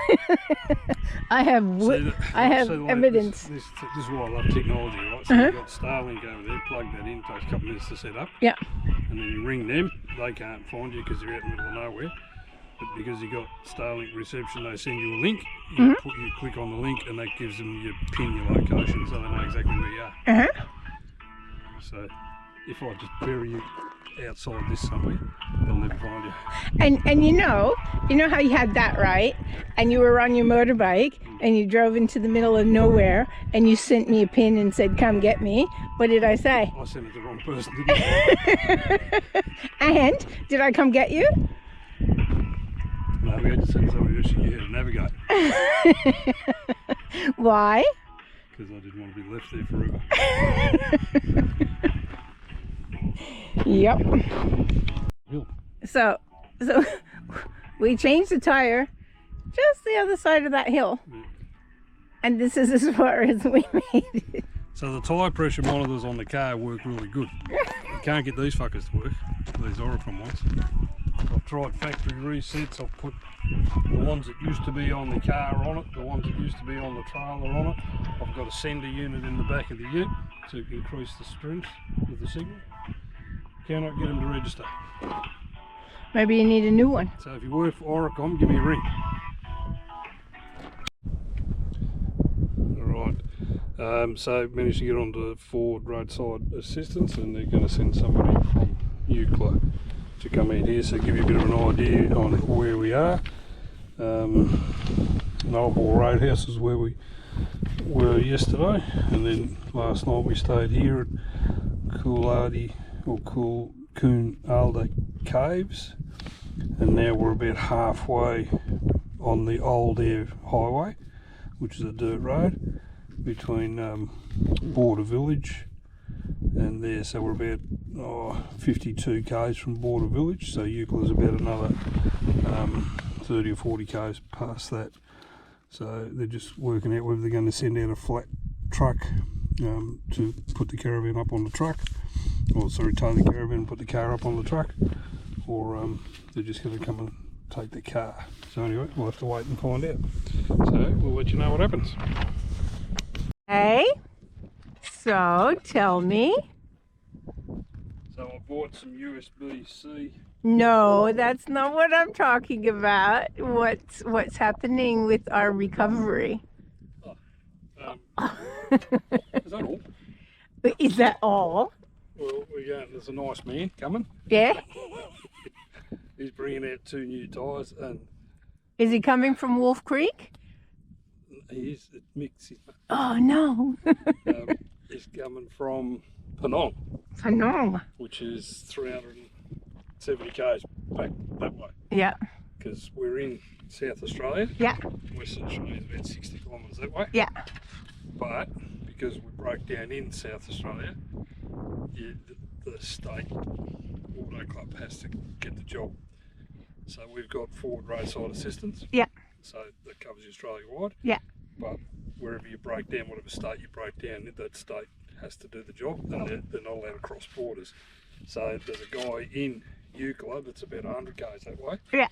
I have evidence. This is why I love technology, right? So you've got Starlink over there, plug that in, takes a couple minutes to set up. Yeah. And then you ring them, they can't find you because they're out in the middle of nowhere. But because you've got Starlink reception, they send you a link. You click on the link and that gives them your pin, your location, so they know exactly where you are. So if I just bury you outside this somewhere, they'll never find you. And you know how you had that, right? And you were on your motorbike and you drove into the middle of nowhere and you sent me a pin and said, come get me. What did I say? I sent it to the wrong person, didn't I? And did I come get you? No, we had to send somebody to show you how to navigate. Why? Because I didn't want to be left there forever. Yep. Hill. So we changed the tire just the other side of that hill. Yeah. And this is as far as we made it. So the tyre pressure monitors on the car work really good. You can't get these fuckers to work, these Oricon ones. I've tried factory resets, I've put the ones that used to be on the car on it, the ones that used to be on the trailer on it. I've got a sender unit in the back of the ute to increase the strength of the signal. Cannot get them to register. Maybe you need a new one. So if you work for Oricon, give me a ring. Alright, So managed to get onto Ford roadside assistance, and they're going to send somebody from Eucla to come in here, so give you a bit of an idea on where we are. Nullarbor Roadhouse is where we were yesterday, and then last night we stayed here at Coon Alder Caves, and now we're about halfway on the Old Eyre Highway, which is a dirt road between Border Village and there. So we're about 52 k's from Border Village, so Eucla is about another 30 or 40 k's past that. So they're just working out whether they're going to send out a flat truck to put the caravan up on the truck, or sorry, tow the caravan and put the car up on the truck, or they're just going to come and take the car. So anyway, we'll have to wait and find out. So we'll let you know what happens. Hey, so tell me. So I bought some USB-C. No, that's not what I'm talking about. What's happening with our recovery? Is that all? Is that all? Well, there's a nice man coming. Yeah. He's bringing out 2 new tyres, and Is he coming from Wolf Creek? he's mixing. Oh no. He's coming from Penong, I know. which is 370 k's back that way, Yeah. because we're in South Australia. Yeah. Western Australia is about 60 kilometres that way. Yeah. But because we broke down in South Australia, the state auto club has to get the job. So we've got Ford roadside assistance. Yeah. So that covers Australia wide. Yeah. But wherever you break down, whatever state you break down, that state has to do the job, and they're not allowed to cross borders. So there's a guy in Eucla that's about 100 k's that way. Yeah.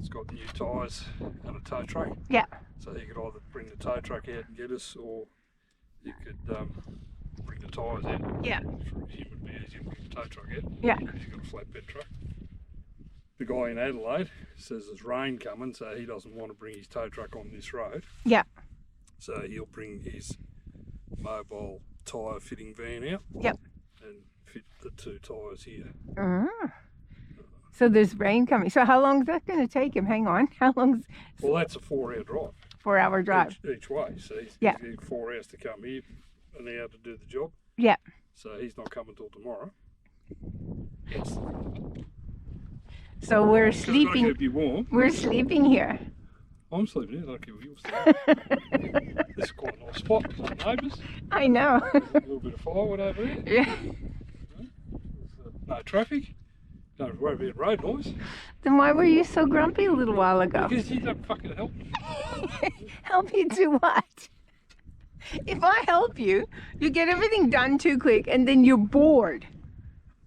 It's got new tyres and a tow truck. Yeah. So you could either bring the tow truck out and get us, or you could bring the tyres out. Yeah. For him would be easier to bring the tow truck out. Yeah. Because you've got a flatbed truck. The guy in Adelaide says there's rain coming, so he doesn't want to bring his tow truck on this road. Yeah. So he'll bring his mobile tyre fitting van out. Yep. And fit the 2 tyres here. So there's rain coming. So how long is that going to take him? Hang on. How long's Well, that's a 4-hour drive. 4-hour drive? Each way. So he's Yeah. got 4 hours to come here, an hour to do the job. Yeah. So he's not coming till tomorrow. So we're Gotta sleeping. keep you warm. We're sleeping here. I'm sleeping here. I don't care what you're sleeping. This is quite a nice spot. Some neighbours. I know. There's a little bit of firewood over there. Yeah. No traffic. Don't worry about road noise. Then why were you so grumpy a little while ago? Because you don't fucking help me. Help you do what? If I help you, you get everything done too quick, and then you're bored.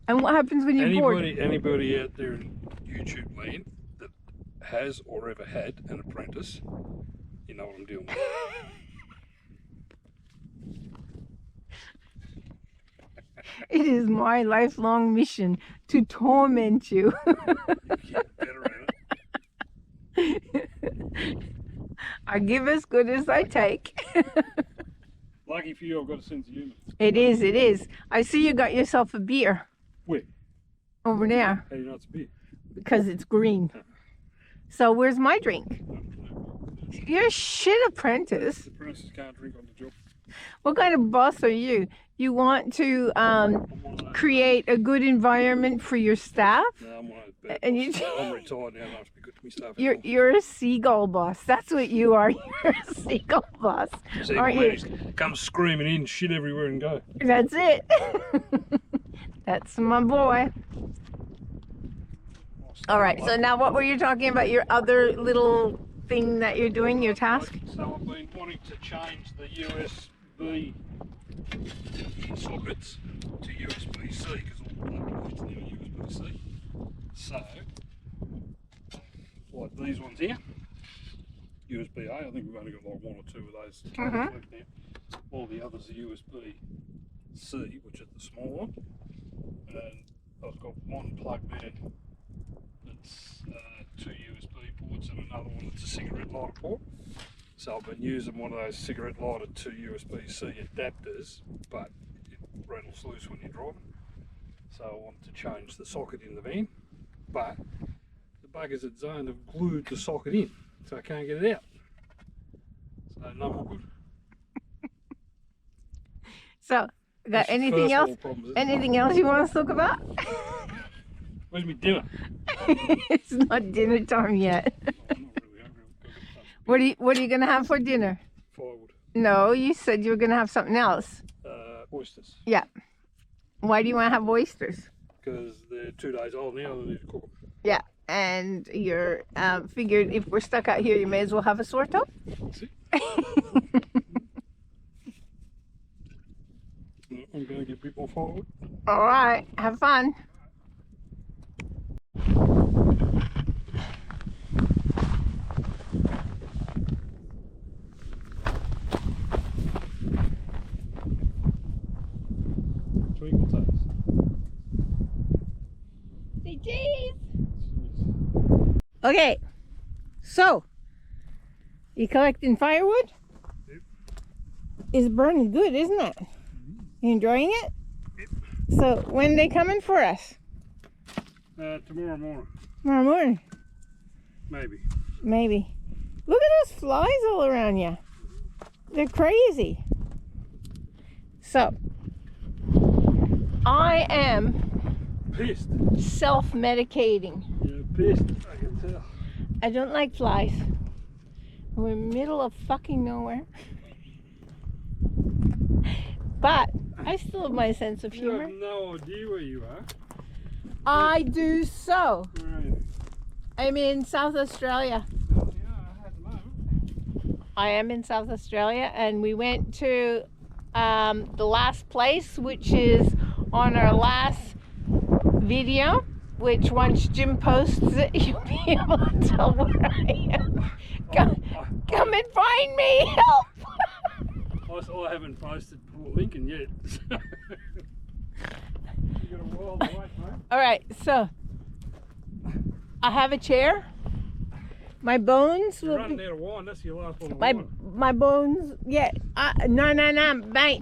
And what happens when you're bored? Anybody out there in YouTube land that has or ever had an apprentice, you know what I'm dealing with. It is my lifelong mission to torment you. Get better at it. I give as good as I take. Lucky for you, I've got a sense of humour. It is, it is. I see you got yourself a beer Where? over there How do you know it's a beer? because it's green. So where's my drink? You're a shit apprentice. The apprentices can't drink on the job. What kind of boss are you? You want to create a good environment for your staff? No, I'm one of those bad And you- bosses. I'm retired now, I don't have to be good to my staff You're anymore. you're a seagull boss. That's what you are. You're a seagull boss, See, aren't you? come screaming in, shit everywhere and go. That's it. That's my boy. All right. So now, what were you talking about? Your other little thing that you're doing, your task? So I've been wanting to change the USB sockets to USB-C because all the lights now are USB-C. So, like these ones here, USB-A. I think we've only got like 1 or 2 of those left now. All the others are USB-C, which is the small one. And I've got one plug there that's 2 USB ports and another one that's a cigarette lighter port. So I've been using one of those cigarette lighter to USB-C adapters, but it rattles loose when you're driving. So I want to change the socket in the van, but the buggers at Zone have glued the socket in, so I can't get it out. So no more good. So, got That's the anything first else? world problem, isn't it? Anything else you want to talk about? Where's my dinner? It's not dinner time yet. I'm not really hungry. What are you gonna have for dinner? Firewood. No, you said you were gonna have something else. Oysters. Yeah. Why do you want to have oysters? Because they're 2 days old now and I need to cook them. Yeah, and you're figured if we're stuck out here, you may as well have a sore toe. See? I'm going to get a bit more firewood. All right, have fun. Twinkle toes. Say cheese. Okay, so you collecting firewood? Yep. It's burning good, isn't it? You enjoying it? Yep. So when are they coming for us? Tomorrow morning. Tomorrow morning, Maybe. maybe. Look at those flies all around you. They're crazy. So I am Pissed. self-medicating. You're pissed, I can tell. I don't like flies. We're in the middle of fucking nowhere. But I still have my sense of You humor. have no idea where you are. I do so. Where are you? I'm in South Australia. Yeah, at the moment. I am in South Australia, and we went to the last place, which is on our last video, which once Jim posts it, you'll be able to tell where I am. Come and find me, help! I haven't posted Port Lincoln yet. You got a while to wait, mate. All right, so I have a chair. My bones You're will running be, out of wine. That's your last one of my wine. my bones. Yeah, no, mate.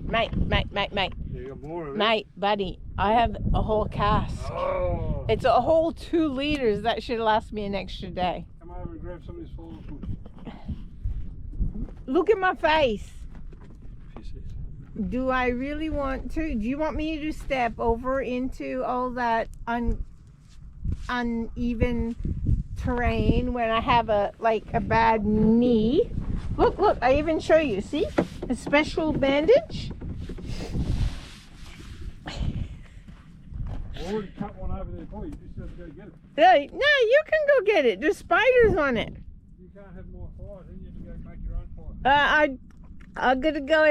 You got more of it. Mate, buddy, I have a whole cask. Oh. It's a whole 2 liters. That should last me an extra day. Come over and grab some of this firewood. Look at my face. She says. Do I really want to? Do you want me to step over into all that uneven terrain when I have a bad knee? Look, I even show you. See? A special bandage. I already cut one over there for you. You just have to go get it. No, you can go get it. There's spiders on it. You can't have more fire. Then you have to go make your own fire. I'm gonna go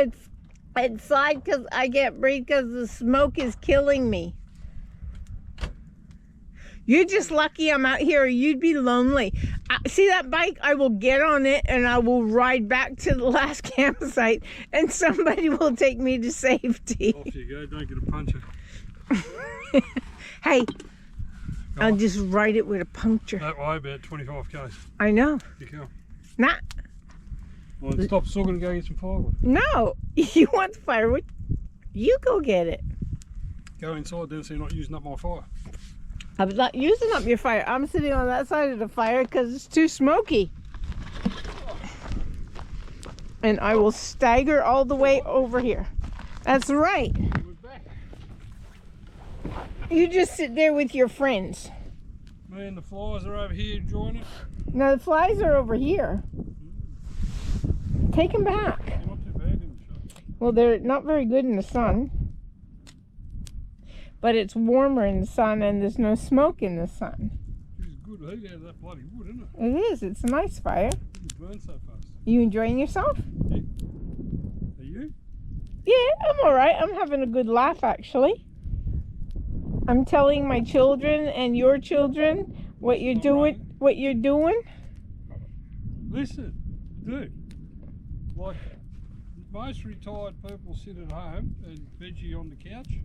inside because I can't breathe because the smoke is killing me. You're just lucky I'm out here, or you'd be lonely. See that bike? I will get on it and I will ride back to the last campsite, and somebody will take me to safety. Off you go. Don't get a puncher. Hey, I'll just ride it with a puncture. That way about 25 k's. I know. You go. Nah, Well, then stop talking and go get some firewood. no. You want the firewood? You go get it. Go inside then so you're not using up my fire. I'm not using up your fire. I'm sitting on that side of the fire because it's too smoky. And I will stagger all the way over here. That's right. We're back. You just sit there with your friends. Me and the flies are over here enjoying it. No, the flies are over here. Take them back. They're not too bad in the shop. Well, they're not very good in the sun. But it's warmer in the sun and there's no smoke in the sun. It's good heat out of that bloody wood, isn't it? It is. It's a nice fire. It burns so fast. You enjoying yourself? Yeah. Are you? Yeah, I'm all right. I'm having a good laugh, actually. I'm telling my children and your children what you're doing. What you're doing. Listen, dude. Like most retired people sit at home and veggie on the couch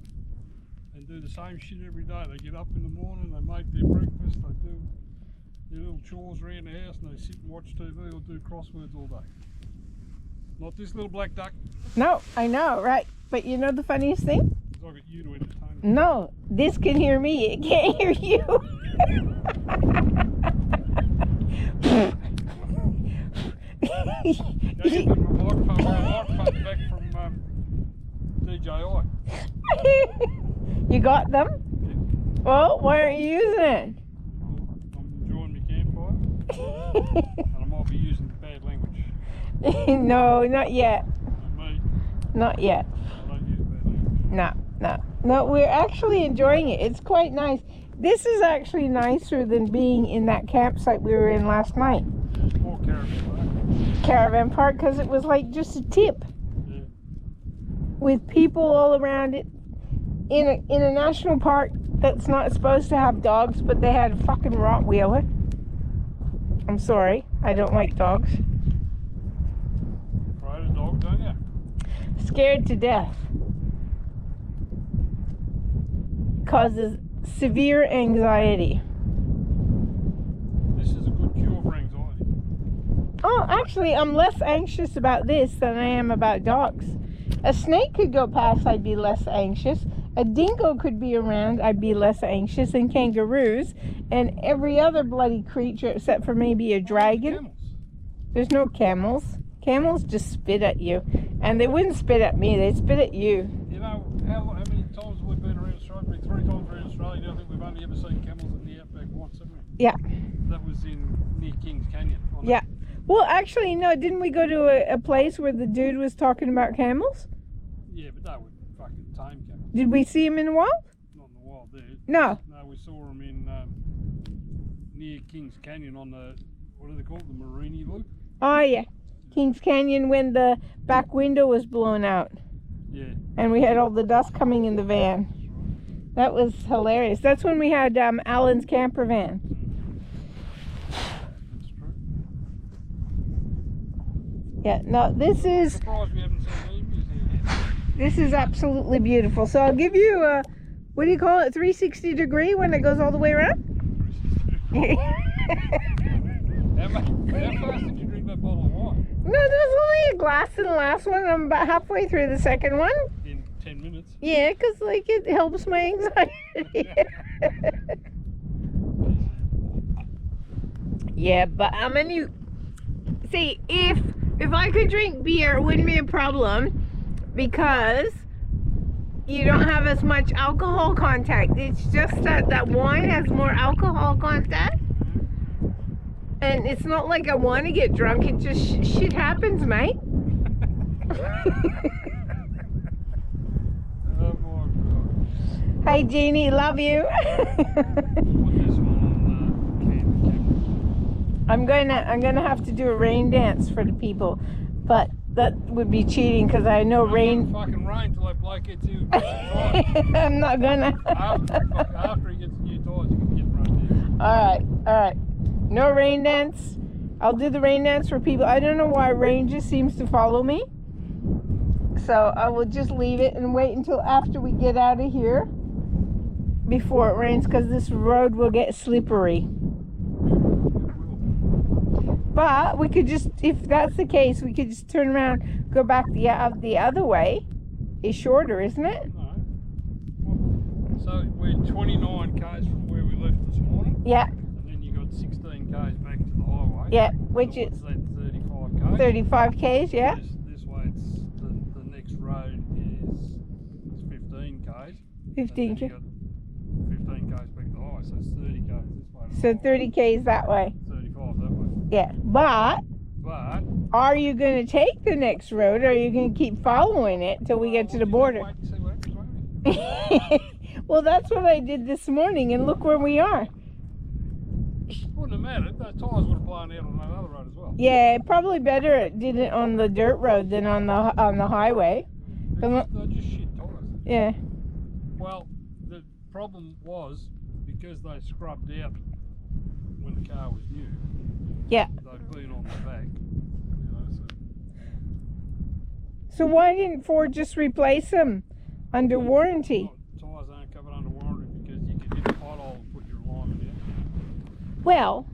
and do the same shit every day. They get up in the morning, they make their breakfast, they do their little chores around the house, and they sit and watch TV or do crosswords all day. Not this little black duck. No, I know, right? But you know the funniest thing? I got you to entertain me. No, this can hear me. It can't hear you. Yeah, you got my microphone back from DJI. You got them? Yeah. Well, why aren't you using it? I'm enjoying my campfire. And I might be using bad language. No, not yet. Me, Not yet. I don't use bad language. No, we're actually enjoying it. It's quite nice. This is actually nicer than being in that campsite we were in last night. It's more caravan Caravan park, because it was like just a tip park. Yeah. with people all around it in a national park that's not supposed to have dogs, but they had a fucking Rottweiler. I'm sorry, I don't like dogs. Afraid of dogs, don't you? Scared to death. Causes severe anxiety. This is a good cure for anxiety. Oh, actually, I'm less anxious about this than I am about dogs. A snake could go past, I'd be less anxious. A dingo could be around, I'd be less anxious. And kangaroos and every other bloody creature except for maybe a dragon. Camels. There's no camels. Camels just spit at you. And they wouldn't spit at me, they'd spit at you. You know, how many times have we been around Australia? Been 3 times around Australia. I think we've only ever seen camels in the outback once, haven't we? Yeah. That was near Kings Canyon. Yeah. Well, actually, no, didn't we go to a place where the dude was talking about camels? Yeah, but they were fucking tame camels. Did we see him in the wild? Not in the wild there. No. No, we saw them in near Kings Canyon on the, what do they call it, the Marini Loop? Oh, yeah. Kings Canyon when the back window was blown out. Yeah. And we had all the dust coming in the van. That was hilarious. That's when we had Alan's camper van. That's true. Yeah, no, this is Surprised we haven't seen emus here yet. this is absolutely beautiful. So I'll give you a, what do you call it, 360 degree when it goes all the way around? How fast did you drink that bottle of wine? No, there was only a glass in the last one. I'm about halfway through the second one. In 10 minutes. Yeah, because like it helps my anxiety. Yeah, but I'm a new. See, if I could drink beer, it wouldn't be a problem because you don't have as much alcohol contact. It's just that wine has more alcohol contact. And it's not like I want to get drunk. It just shit happens, mate. Oh my god. Hey, Jeannie, love you. Put this one on the camera. I'm gonna have to do a rain dance for the people, but that would be cheating because I know rain. Fucking rain till that bloke gets you. I'm not gonna. After he gets new tires, you can get rain. All right. No rain dance. I'll do the rain dance for people. I don't know why rain just seems to follow me. So I will just leave it and wait until after we get out of here before it rains because this road will get slippery. But we could just, if that's the case, we could just turn around, go back the other way. It's shorter, isn't it? No. So we're 29 k's from where we left this morning. Yeah. And then you got 16 k's back to the highway. Yeah, which so is what's that, 35 k's? 35 k's, yeah. This way, it's the next road is 15 k's. 15 And then k's. you got 15 k's back to the highway, so it's 30 k's this way. So 30 k's that way. 35 that way. Yeah, but But are you going to take the next road or are you going to keep following it till we get to the border? Wait and see what happens, won't we? Well, that's what I did this morning and look where we are. Wouldn't have mattered. Those tyres would have blown out on that other road as well. Yeah, probably better it did it on the dirt road than on the highway. They're just shit tyres. Yeah. Well, the problem was because they scrubbed out when the car was new. Yeah. They'd been on the back. So why didn't Ford just replace them under warranty? Tyres aren't covered under warranty because you could hit a pothole and put your alignment in. Well,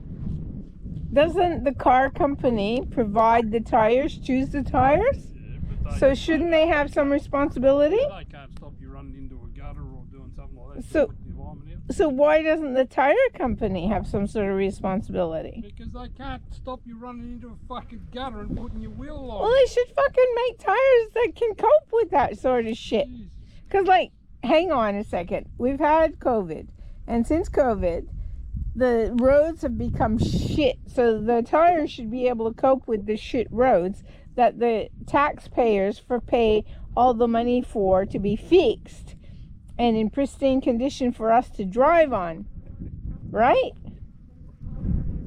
Doesn't the car company provide the tires, choose the tires? Yeah, but So shouldn't they have some responsibility? They can't stop you running into a gutter or doing something like that. So- to put the environment out. So why doesn't the tire company have some sort of responsibility? Because they can't stop you running into a fucking gutter and putting your wheel on. Well, they should fucking make tires that can cope with that sort of shit. Jeez. Because, like, hang on a second. We've had COVID. And since COVID, the roads have become shit. So the tires should be able to cope with the shit roads that the taxpayers pay all the money for to be fixed and in pristine condition for us to drive on. Right?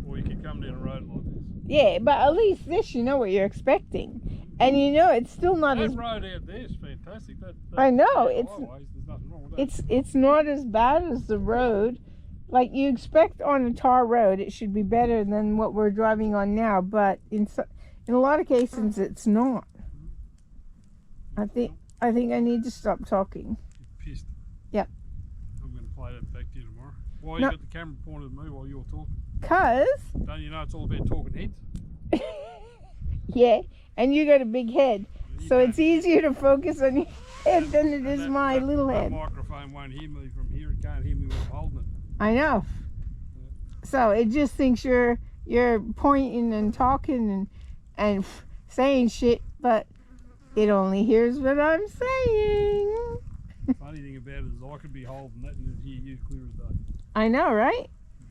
Or you could come down a road like this. Yeah, but at least this you know what you're expecting. And you know it's still not That as... road out there is fantastic. That I know, highways, there's nothing wrong with that. It's not as bad as the road. Like you expect on a tar road, it should be better than what we're driving on now. But in a lot of cases, it's not. I think I need to stop talking. You're pissed. Yep. I'm going to play that back to you tomorrow. Why No. you got the camera pointed at me while you're talking? 'Cause Don't you know it's all about talking heads? yeah, and you got a big head, so it's easier to focus on your head than it is my little That head. microphone won't hear me from here. It can't hear me when I'm holding it. I know. So it just thinks you're pointing and talking and saying shit, but it only hears what I'm saying. Funny thing about it is I could be holding that and it'd hear you clear as day. I know, right?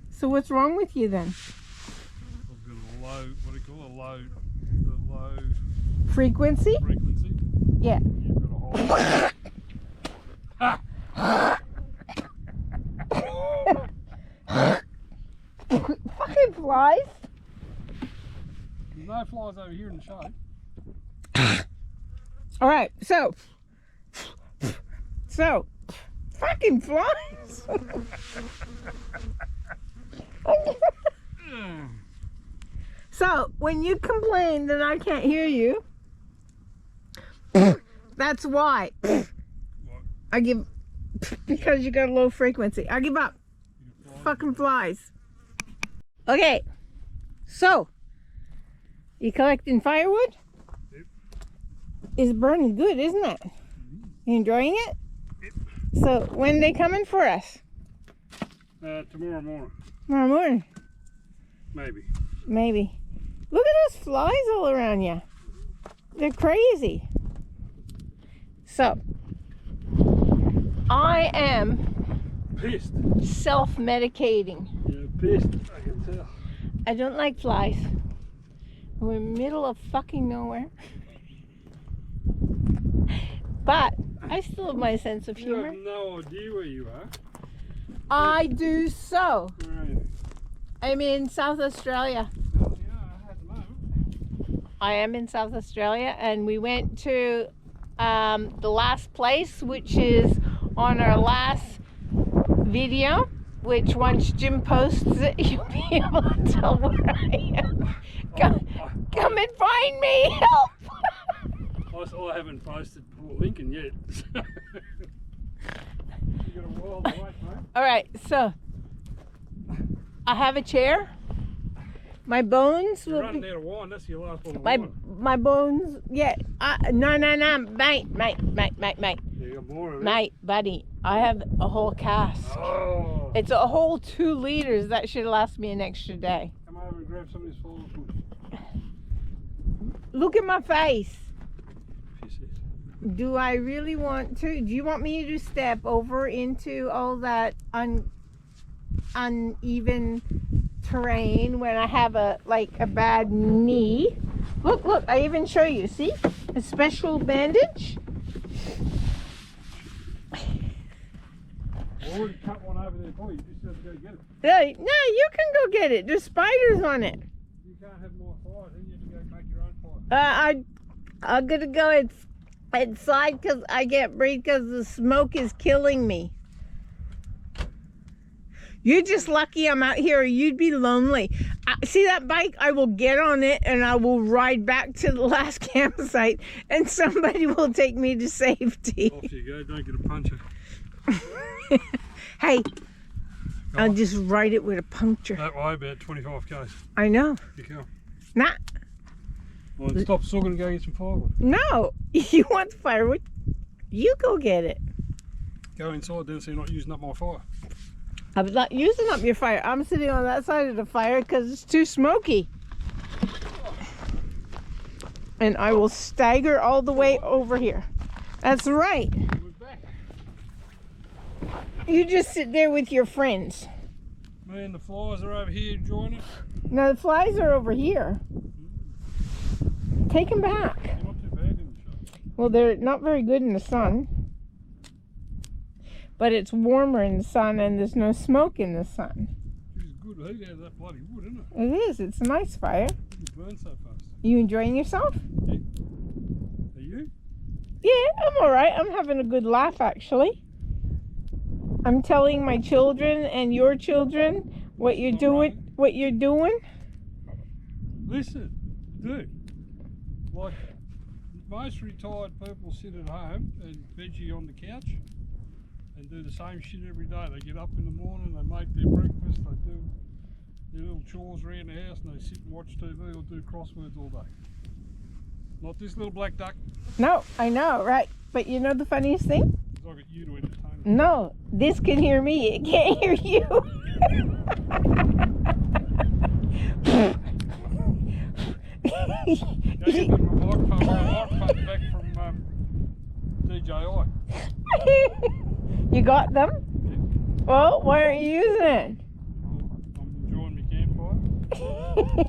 So what's wrong with you then? I've got a low, what do you call it? A low Frequency? frequency. Yeah. You've got a hold. Fucking flies. There's no flies over here in the shade. All right, so fucking flies. So when you complain that I can't hear you, that's why. I give because you got a low frequency. I give up. Fucking flies. Okay, so you collecting firewood? Yep. It's burning good, isn't it? You enjoying it? Yep. So when they coming for us? Tomorrow morning, Tomorrow morning, maybe. maybe. Look at those flies all around you. They're crazy. So I am Pissed. self-medicating. You're pissed, I can tell. I don't like flies. We're in the middle of fucking nowhere. But I still have my sense of You humor. have no idea where you are. I do so. Where are you? I'm in South Australia. Yeah, at the moment. I am in South Australia, and we went to the last place, which is on our last video, which once Jim posts it, you'll be able to tell where I am. Come and find me, help! I haven't posted Port Lincoln yet. You got a while to wait, mate. All right, so I have a chair. My bones You're will running be... out of wine. That's your last bottle of My wine. bones, yeah. No, mate. You got more of it. Mate, buddy, I have a whole cask. Oh. It's a whole 2 liters. That should last me an extra day. Come over and grab some of this firewood. Look at my face. Piss it. Do I really want to? Do you want me to step over into all that uneven terrain when I have a bad knee? Look, I even show you. See? A special bandage. I already cut one over there for you. You just have to go get it. No, you can go get it. There's spiders on it. You can't have more fire, then you have to go make your own fire. I'm gonna go inside because I can't breathe because the smoke is killing me. You're just lucky I'm out here, or you'd be lonely. See that bike? I will get on it and I will ride back to the last campsite, and somebody will take me to safety. Off you go. Don't get a puncher. Hey, I'll just ride it with a puncture. That way about 25 k's. I know. You go. Nah. Well, stop sucking and go get some firewood. No. You want the firewood? You go get it. Go inside then so you're not using up my fire. I'm not using up your fire. I'm sitting on that side of the fire because it's too smoky. And I will stagger all the way over here. That's right. You just sit there with your friends. Me and the flies are over here enjoying it. No, the flies are over here. Take them back. They're not too bad in the shop. Well, they're not very good in the sun. But it's warmer in the sun and there's no smoke in the sun. It's good heat out of that bloody wood, isn't it? It is. It's a nice fire. It burns so fast. You enjoying yourself? Yeah. Are you? Yeah, I'm alright. I'm having a good laugh, actually. I'm telling my children and your children what you're doing. What you're doing. Listen, dude. Like most retired people sit at home and veggie on the couch and do the same shit every day. They get up in the morning, they make their breakfast, they do their little chores around the house, and they sit and watch TV or do crosswords all day. Not this little black duck. No, I know, right? But you know the funniest thing? I got you to entertain it. No, this can hear me. It can't hear you. Go get the microphone back from DJI. You got them? Yeah. Well, why aren't you using it? I'm enjoying my campfire,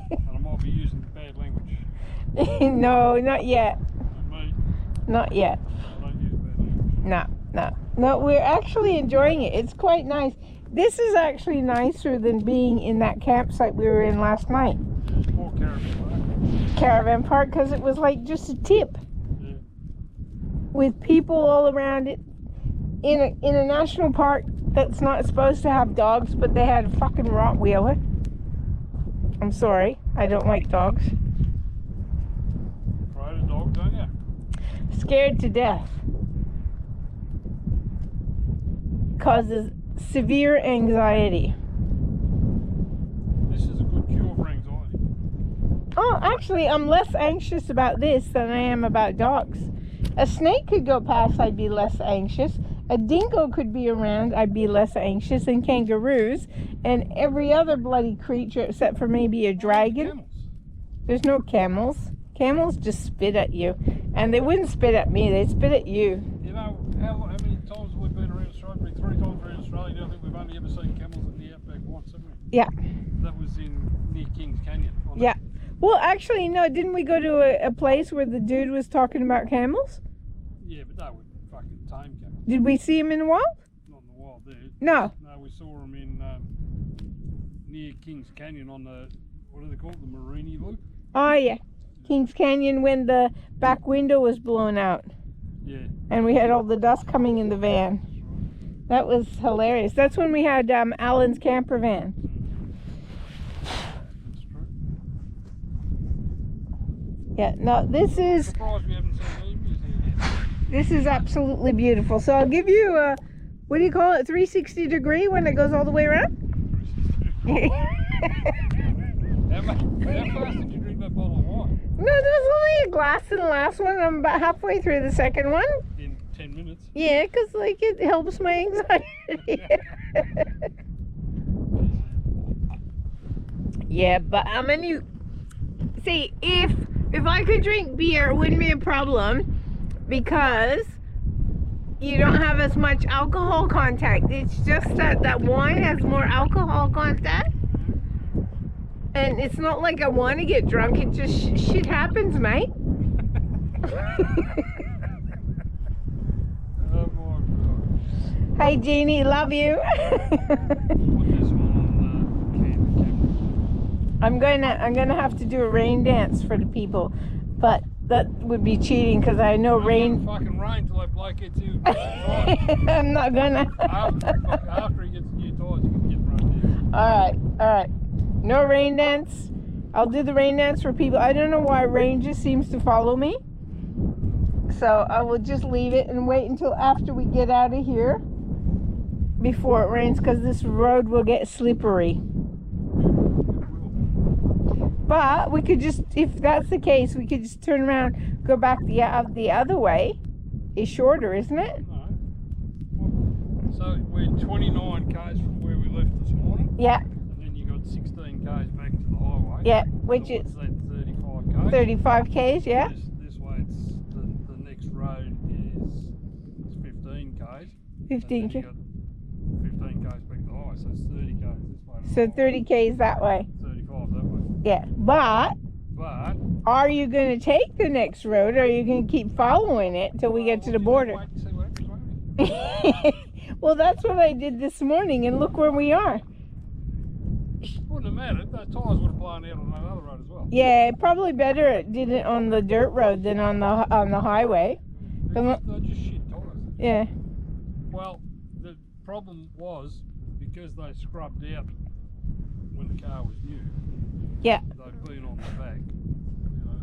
and I might be using bad language. No, not yet. And me, Not yet. I don't use bad language. No, we're actually enjoying it. It's quite nice. This is actually nicer than being in that campsite we were in last night. More caravan park. Caravan park, because it was like just a tip Yeah. with people all around it. In a national park that's not supposed to have dogs, but they had a fucking Rottweiler. I'm sorry, I don't like dogs. Afraid of dogs, don't you? Scared to death. Causes severe anxiety. This is a good cure for anxiety. Oh, actually, I'm less anxious about this than I am about dogs. A snake could go past, I'd be less anxious. A dingo could be around, I'd be less anxious. And kangaroos and every other bloody creature except for maybe a dragon. Camels. There's no camels. Camels just spit at you. And they wouldn't spit at me, they'd spit at you. You know, how many times have we been around Australia? 3 times around Australia. I think we've only ever seen camels in the outback once, haven't we? Yeah. That was near Kings Canyon. Yeah. Well, actually, no, didn't we go to a place where the dude was talking about camels? Yeah, but they were fucking tame camels. Did we see him in the wild? Not in the wild there. No. No, we saw them in near Kings Canyon on the, what do they call it, the Marini Loop? Oh, yeah. Kings Canyon when the back window was blown out. Yeah. And we had all the dust coming in the van. That was hilarious. That's when we had Alan's camper van. That's true. Yeah, no, this is Surprised we haven't seen emus here yet. this is absolutely beautiful. So I'll give you a, what do you call it, 360 degree when it goes all the way around? How fast did you drink that bottle of wine? No, there was only a glass in the last one. I'm about halfway through the second one. In 10 minutes. Yeah, because like it helps my anxiety. Yeah, but I'm a new. See, if I could drink beer, it wouldn't be a problem because you don't have as much alcohol contact. It's just that wine has more alcohol contact. And it's not like I want to get drunk, it just shit happens, mate. Oh my god. Hey Jeannie, love you. Put this one on I'm gonna have to do a rain dance for the people, but that would be cheating because I know rain. Fucking rain till that bloke gets you. I'm not gonna. After he gets new tires, you can get run down. All right. No rain dance. I'll do the rain dance for people. I don't know why rain just seems to follow me. So I will just leave it and wait until after we get out of here. before it rains because this road will get slippery. But we could just, if that's the case, we could just turn around, go back the other way. It's shorter, isn't it? No. So we're 29 k's from where we left this morning. Yeah. And then you got 16 k's back to the highway. Yeah, which so is what's that, 35 k's? 35 k's, yeah. This way, it's the next road is 15 k's. 15 k's. 15 k's back to the highway, so it's 30 k's this way. So 30 k's that way. 35 that way. Yeah, but are you going to take the next road, or are you going to keep following it till we get to the border? Wait and see what happens. Well, that's what I did this morning, and look where we are. Wouldn't have mattered. Those tyres would have blown out on that other road as well. Yeah, probably better it did it on the dirt road than on the highway. They're just shit tyres. Yeah. Well, the problem was because they scrubbed out when the car was new. Yeah. They've been on the back. You know,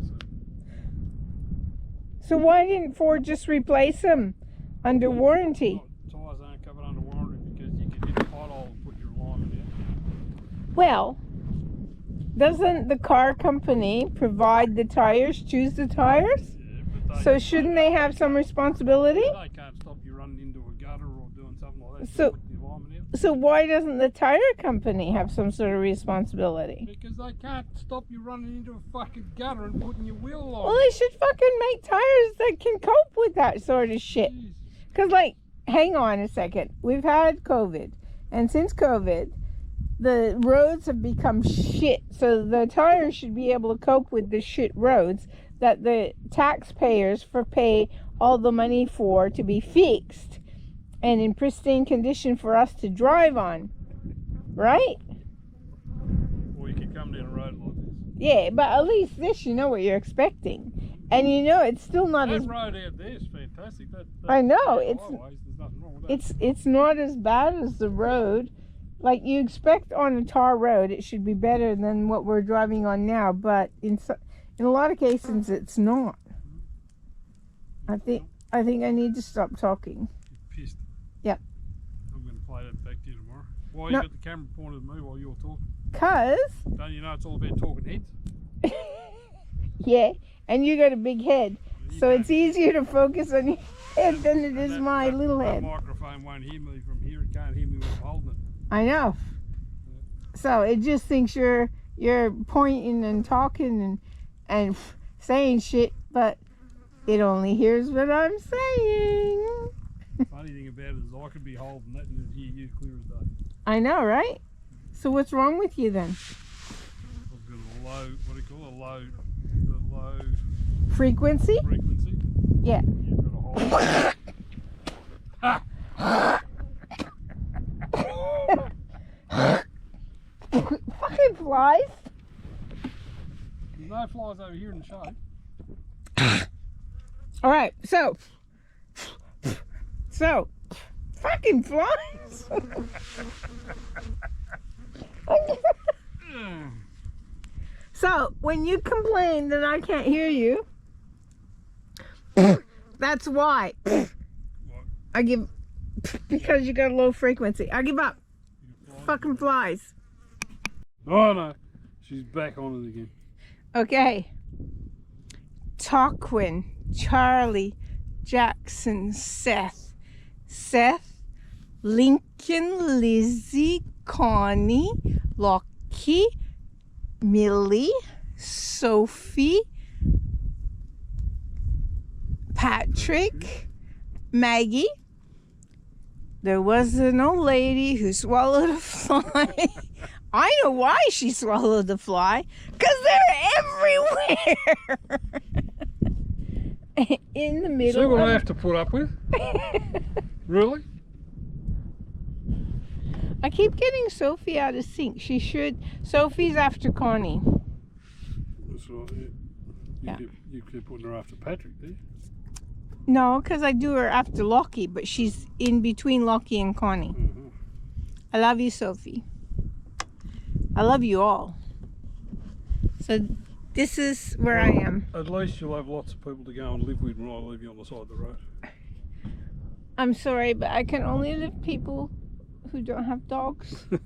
So why didn't Ford just replace them under warranty? Tyres aren't covered under warranty because you could hit a pothole and put your alignment in. Well, doesn't the car company provide the tires, choose the tires? Yeah, but So shouldn't they have some responsibility? They can't stop you running into a gutter or doing something like that. So- Put the alignment in. So why doesn't the tire company have some sort of responsibility? Because they can't stop you running into a fucking gutter and putting your wheel on. Well, they should fucking make tires that can cope with that sort of shit. Jesus. Because, like, hang on a second. We've had COVID. And since COVID, the roads have become shit. So the tires should be able to cope with the shit roads that the taxpayers pay all the money for to be fixed and in pristine condition for us to drive on. Right? Or you could come down a road like this. Yeah, but at least this, you know what you're expecting. And you know it's still not That as... road out there is fantastic. That I know, highways, it's... there's nothing wrong with that. It's not as bad as the road. Like you expect on a tar road, it should be better than what we're driving on now. But in a lot of cases, it's not. I think I need to stop talking. You're pissed. Yep. I'm going to play that back to you tomorrow. Why No. you got the camera pointed at me while you're talking? 'Cause Don't you know it's all about talking heads? yeah, and you got a big head, so it's easier to focus on your head than it is my little That head. microphone won't hear me from here. It can't hear me when I'm holding it. I know. So it just thinks you're pointing and talking and saying shit, but it only hears what I'm saying. Funny thing about it is I could be holding that and it'd hear you clear as day. I know, right? So what's wrong with you then? I've got a low, what do you call it? A low Frequency? frequency. Yeah. You've got to hold. Fucking flies. There's no flies over here in the shade. All right, so fucking flies. So when you complain that I can't hear you, that's why. I give, because you got a low frequency. I give up. Fucking flies. Oh no, she's back on it again. Okay. Tarquin, Charlie, Jackson, Seth, Lincoln, Lizzie, Connie, Lockie, Millie, Sophie, Patrick, Maggie. There was an old lady who swallowed a fly. I know why she swallowed the fly. Because they're everywhere. In the middle See what of... I have to put up with? Really? I keep getting Sophie out of sync. She should... Sophie's after Connie. That's right, yeah. You keep putting her after Patrick, do you? No, because I do her after Lockie, but she's in between Lockie and Connie. Mm-hmm. I love you, Sophie. I love you all. So this is where I am. At least you'll have lots of people to go and live with when I leave you on the side of the road. I'm sorry, but I can only leave people who don't have dogs. So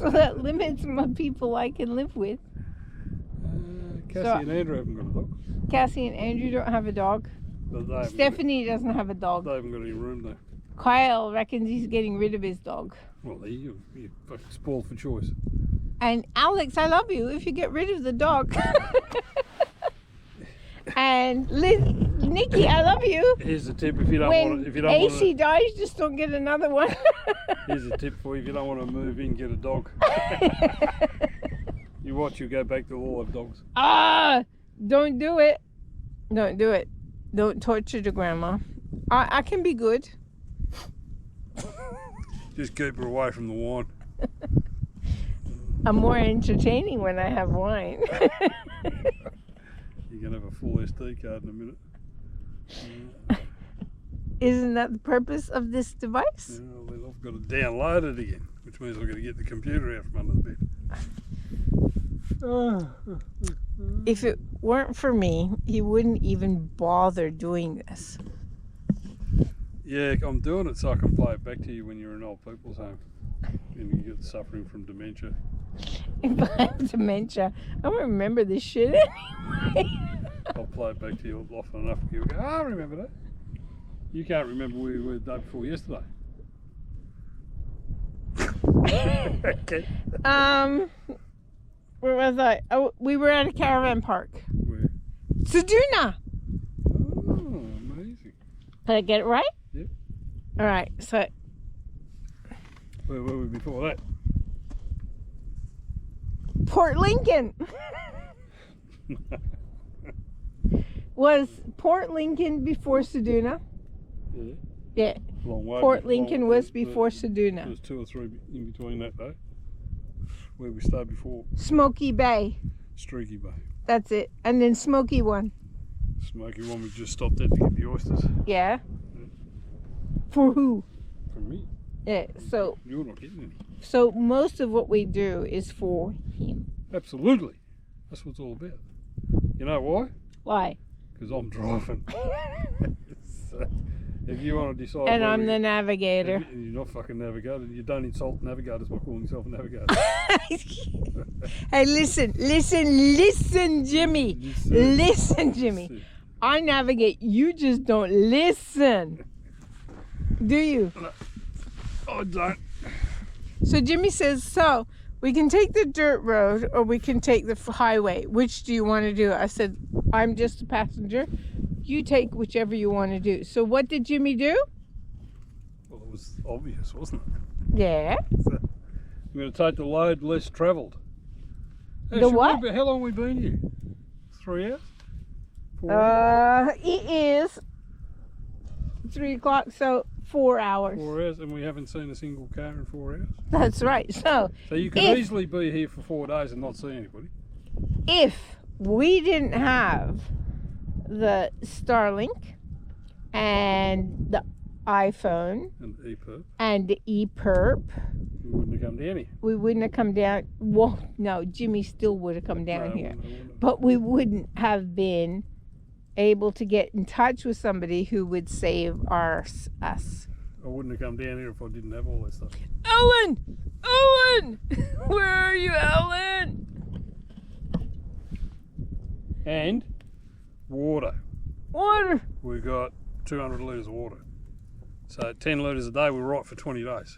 that limits what people I can live with. Cassie and Andrew haven't got a dog. Cassie and Andrew don't have a dog. But they haven't Stephanie doesn't have a dog. They haven't got any room though. Kyle reckons he's getting rid of his dog. Well, you're fucking spoiled for choice. And Alex, I love you if you get rid of the dog. And Nikki, I love you. Here's a tip: if you don't When want to, if you don't AC want dies, just don't get another one. here's a tip for you: if you don't want to move in, get a dog. You watch, you go back to all of dogs. Ah, don't do it. Don't do it. Don't torture the grandma. I can be good. Just keep her away from the wine. I'm more entertaining when I have wine. You're gonna have a full SD card in a minute. Isn't that the purpose of this device? Yeah, well, then I've got to download it again, which means I've got to get the computer out from under the bed. If it weren't for me, he wouldn't even bother doing this. Yeah, I'm doing it so I can play it back to you when you're in old people's home and you get suffering from dementia. If I have dementia, I don't remember this shit anyway. I'll play it back to you often enough. You'll go, I remember that. You can't remember where we were the day before yesterday. Okay. Where was I? Oh, we were at a caravan park. Where? Seduna. Oh, amazing. Did I get it right? Yep. All right. So Where were we before that? Port Lincoln. Was Port Lincoln before Seduna? Yeah. Yeah. Long way. Port Lincoln was before Seduna. There's 2 or 3 in between that though. Where we stayed before. Smoky Bay. Streaky Bay. That's it. And then Smoky one. Smoky one, we just stopped at to get the oysters. Yeah. For who? For me. Yeah. So You're not getting any. so most of what we do is for him. Absolutely. That's what it's all about. You know why? Why? Because I'm driving. So, if you want to decide. And where I'm we- the navigator. You're not fucking navigator. You don't insult navigators by calling yourself a navigator. Hey, listen, Jimmy. Listen, Jimmy. I navigate. You just don't listen. Do you? I don't. So Jimmy says, so we can take the dirt road or we can take the highway. Which do you want to do? I said, I'm just a passenger. You take whichever you want to do. So what did Jimmy do? Well, it was obvious, wasn't it? Yeah. So, we're going to take the load less travelled. The what? How long have we been here? 3 hours? 4 hours? It is 3 o'clock, so 4 hours. 4 hours, and we haven't seen a single car in 4 hours. That's right. So You could easily be here for 4 days and not see anybody. if we didn't have the Starlink and the iPhone And EPIRB, and the ePerp, we wouldn't have come down here. we wouldn't have come down. Well, no, Jimmy still would have come down No, here. I wouldn't. But we wouldn't have been able to get in touch with somebody who would save us. I wouldn't have come down here if I didn't have all that stuff. Ellen! Ellen! Where are you, Ellen? And water. Water. We got 200 litres of water. So 10 litres a day, we're right for 20 days.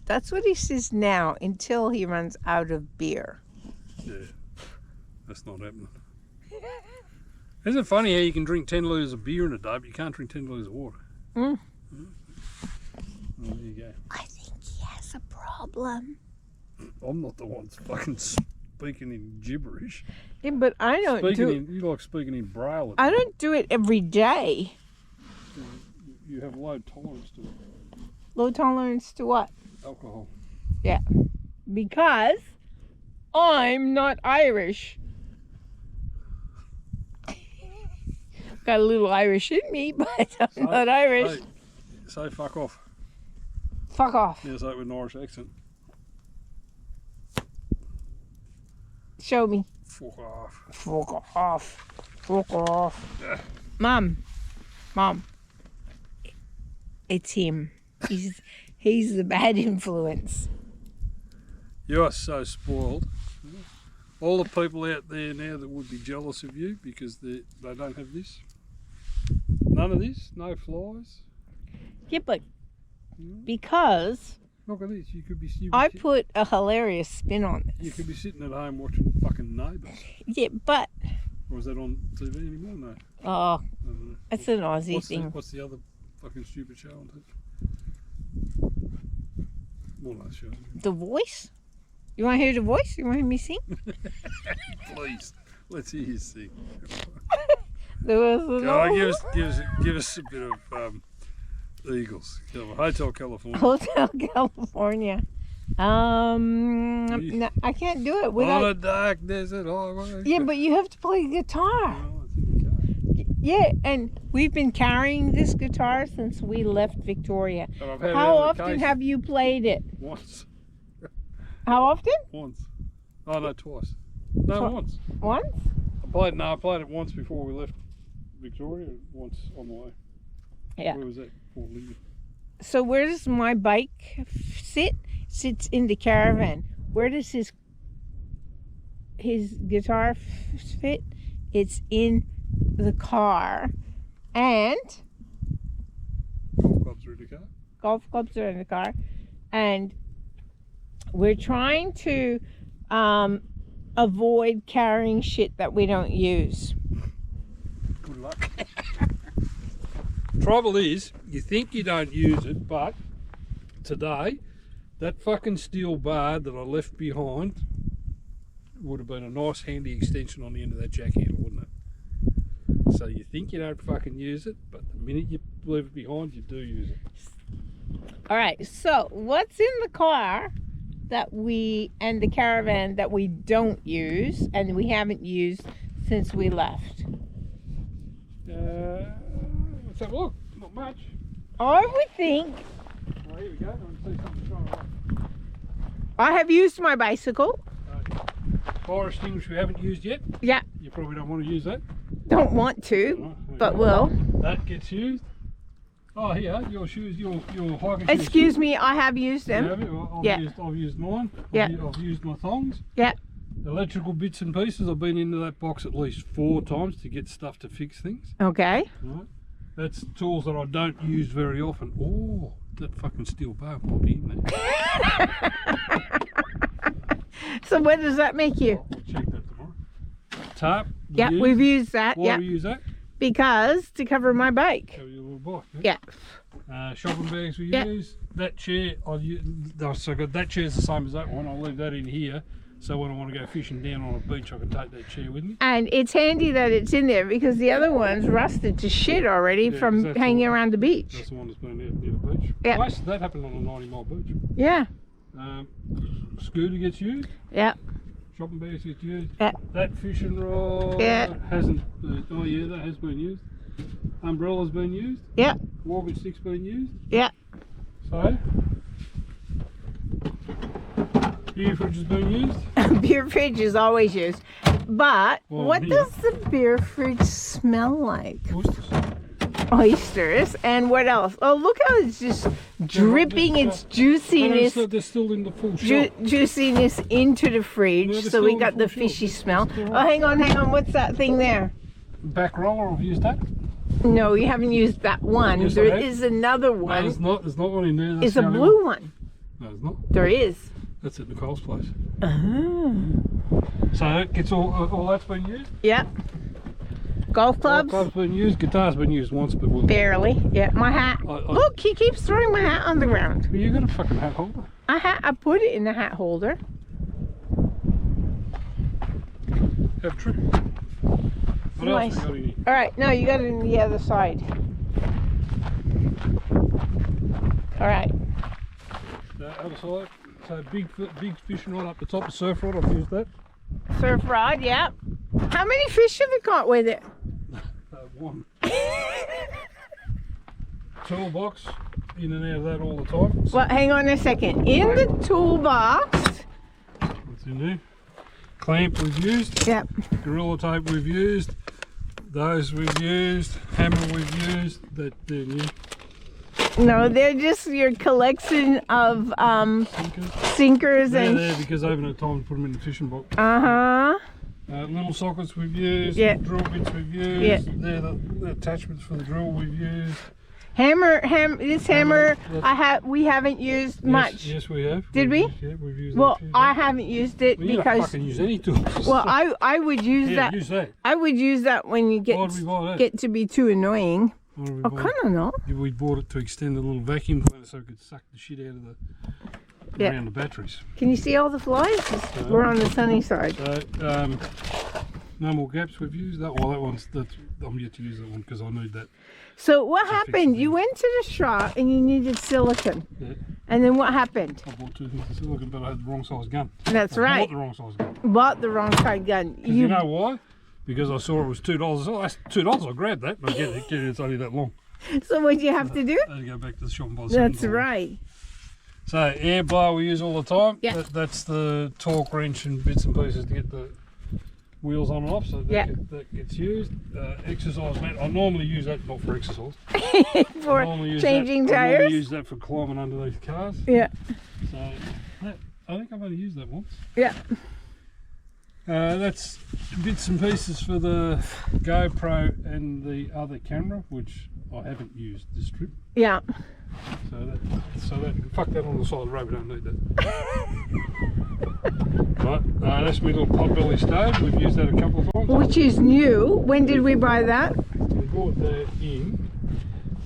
That's what he says now until he runs out of beer. Yeah, that's not happening. Isn't it funny how you can drink 10 litres of beer in a day, but you can't drink 10 litres of water? Mm. Well, there you go. I think he has a problem. I'm not the one fucking speaking in gibberish. Yeah, but I don't do it. You like speaking in braille. I don't do it every day. You have low tolerance to it. Low tolerance to what? Alcohol. Yeah. Because I'm not Irish. Got a little Irish in me, but I'm not Irish. Hey, say fuck off. Fuck off. Yeah, say it with an Irish accent. Show me. Fuck off. Fuck off. Fuck off. Mom. It's him. He's the bad influence. You are so spoiled. All the people out there now that would be jealous of you because they don't have this. None of this, no flies. Yeah, but because Look at this, you could be. I put a hilarious spin on You this. could be sitting at home watching fucking Neighbours. Yeah, but Or is that on TV anymore? No. oh, I don't know. it's an Aussie What's thing. what's the other fucking stupid show on TV? One of those shows. The Voice. You want to hear The Voice? You want to hear me sing? Please, let's hear you sing. There was a Go on, give us a bit of Eagles. Hotel California. Hotel California. No, I can't do it On a without. dark desert highway. Yeah, but you have to play guitar. Oh, it's in the car. Yeah, and we've been carrying this guitar since we left Victoria. And I've had it How out of the often case have you played it? Once. How often? Once. Oh no, twice. No, once. Once? I played it once before we left Victoria. Once on the way. Yeah. Where was that? Port Lincoln. So where does my bike sit? Sits in the caravan. Where does his guitar fit? It's in the car, and Golf clubs are in the car. golf clubs are in the car, and we're trying to avoid carrying shit that we don't use. Good luck. Trouble is, you think you don't use it, but today, that fucking steel bar that I left behind would have been a nice handy extension on the end of that jack handle, wouldn't it? So you think you don't fucking use it, but the minute you leave it behind, you do use it. All right, so what's in the car and the caravan that we don't use and we haven't used since we left? Let's have a look. Not much. I would think Oh, here we go. I want to see something strong. I have used my bicycle. Fire extinguisher we haven't used yet. Yeah, You probably don't want to use that. don't want to, Oh, there but you will. go. That gets used. Oh, here, your shoes, your hiking shoes. Excuse me, I have used them. Have you? Yeah. I've used mine. Yeah. I've used my thongs. Yeah. Electrical bits and pieces. I've been into that box at least 4 times to get stuff to fix things. Okay. Right. That's tools that I don't use very often. Oh, that fucking steel bar might be in there. So what does that make you? We'll check that tomorrow. Tarp. Yeah, we've used that. Why Yeah, do we use that? because to cover my bike. Cover your little bike. Yeah. Shopping bags we Yeah. use. That chair, so that chair's the same as that one. I'll leave that in here. So when I want to go fishing down on a beach, I can take that chair with me. And it's handy that it's in there because the other one's rusted to shit already Yeah, 'cause from that's hanging the- around the beach. That's the one that's been out near the beach. Yeah. Most of that happened on a 90-mile beach. Yeah. Scooter gets used. Yeah. Shopping bags get used. Yeah. That fishing rod Yeah. hasn't. Oh yeah, that has been used. Umbrella's been used. Yeah. Walking stick's been used. Yeah. So. Beer fridge has been used. Beer fridge is always used. But Well, what here. does the beer fridge smell like? Oysters. Oysters. And what else? Oh, look how it's just dripping its juiciness. They're still in the full shell. Juiciness into the fridge, No, they're so we still got the full fishy shells. smell. Still Oh, hang on. What's that thing there? Back roller, I've used that. No, you haven't used that one. Yes, I There have. is another No, one. there's not one in there. That's It's a the only blue one. one. No, there's not. There is. That's at Nicole's place. Oh. So that gets all that's been used. Yeah. Golf clubs? Club's been used. Guitar's been used once, but we'll. Barely. Yeah. My hat. I- Look, he keeps throwing my hat on the ground. You got a fucking hat holder. I put it in the hat holder. Have a trip. What Nice. else we got in here? All right. No, you got it on the other side. All right. The other side. So big fishing rod up the top, of surf rod. I've used that. Surf rod. Yeah. How many fish have you caught with it? One. Toolbox. In and out of that all the time. So Well, hang on a second. In the toolbox. what's in there? Clamp we've used. Yep. Gorilla tape we've used. Those we've used. Hammer we've used. That they're new. No, they're just your collection of sinkers They're and. there because I haven't had time to put them in the fishing box. Uh-huh. Little sockets we've used, Yeah. drill bits we've used, Yeah. they're the attachments for the drill we've used. This hammer, that's- we haven't used much. Yes, we have. Did we? Yeah, we've used Well, that. I haven't used it Well, you don't because. fucking use any tools. Well, I would use yeah, that. use that. I would use that when you Why did we buy that? get to be too annoying. Why did we Oh, buy kind it? of not. We bought it to extend the little vacuum cleaner so it could suck the shit out of the around the batteries. Can you see all the flies? We're on the sunny side. So no more gaps we've used. That I'm yet to use that one because I need that. So what To fix happened? it. You went to the shop and you needed silicone. Yeah. And then what happened? I bought 2 things of silicone, but I had the wrong size gun. That's I right. bought the wrong size gun. Bought the wrong side gun. Because you know why? Because I saw it was $2. Oh, that's $2. I grabbed that. But get it, it's only that long. So what do you have to do? I had to go back to the shop and buy That's $7. right. So air blower we use all the time. Yeah. That's the torque wrench and bits and pieces to get the wheels on and off. So that gets used. Exercise mat. I normally use that not for exercise. For changing I tires? normally use that for climbing underneath cars. Yeah. So I think I've only used that once. Yeah. That's bits and pieces for the GoPro and the other camera, which I haven't used this trip. Yeah. So that fuck that on the side of the road. We don't need that. Right, that's my little potbelly stove. We've used that a couple of times. Which is new. When did we buy that? We bought that in.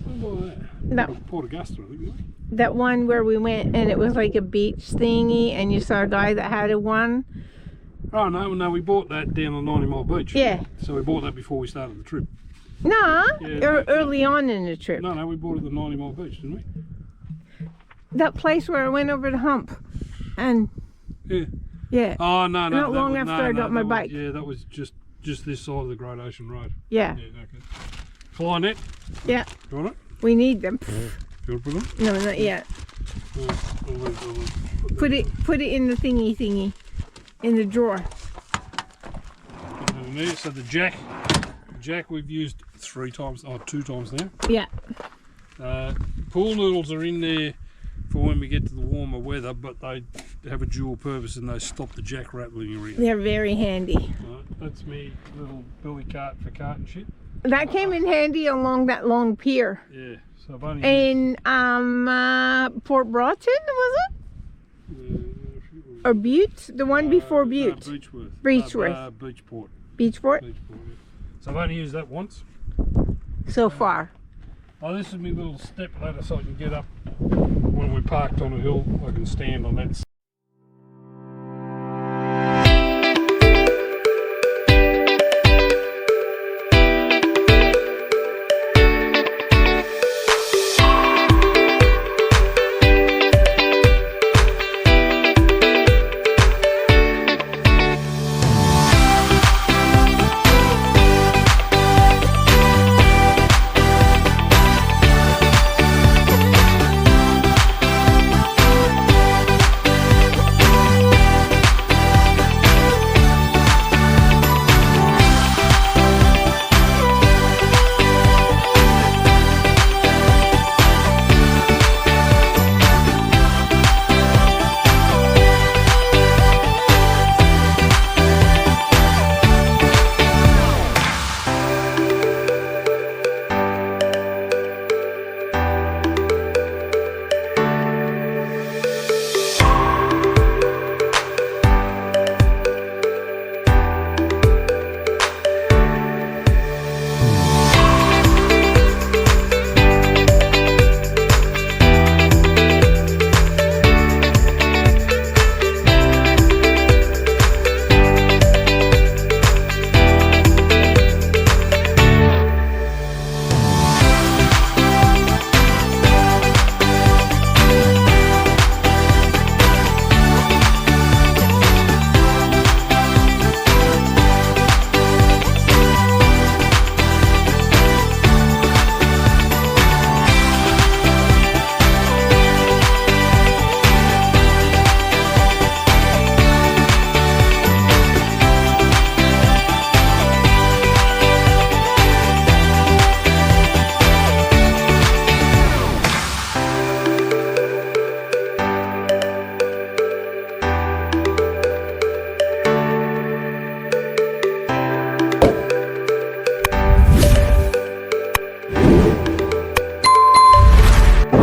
When did I buy that? No. Port Augusta, I think. Wasn't it? That one where we went and it was like a beach thingy and you saw a guy that had a one. Oh no, we bought that down on 90 Mile Beach. Yeah. So we bought that before we started the trip. Nah, Yeah, early on in the trip. No, we bought it at 90 Mile Beach, didn't we? That place where I went over the hump. And Yeah. yeah. Oh no, Not long after I got my bike. Yeah, that was just this side of the Great Ocean Road. Yeah. Yeah, okay. Fly net. Yeah. You want it? We need them. You want to put it on? No, not yet. I'll Put it in the thingy. In the drawer. So the jack we've used 2 times now. Yeah. Pool noodles are in there for when we get to the warmer weather, but they have a dual purpose and they stop the jack rattling around. They're very handy. That's me little billy cart for cart and shit. That came in handy along that long pier. Yeah, so I've only In Port Broughton, was it? Or Butte? The one before Butte. Beechworth. Beechworth. Beachport. Beachport? Beachport, yeah. So I've only used that once. So far. Oh, this is my little step ladder so I can get up. When we're parked on a hill, I can stand on that.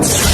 Bye.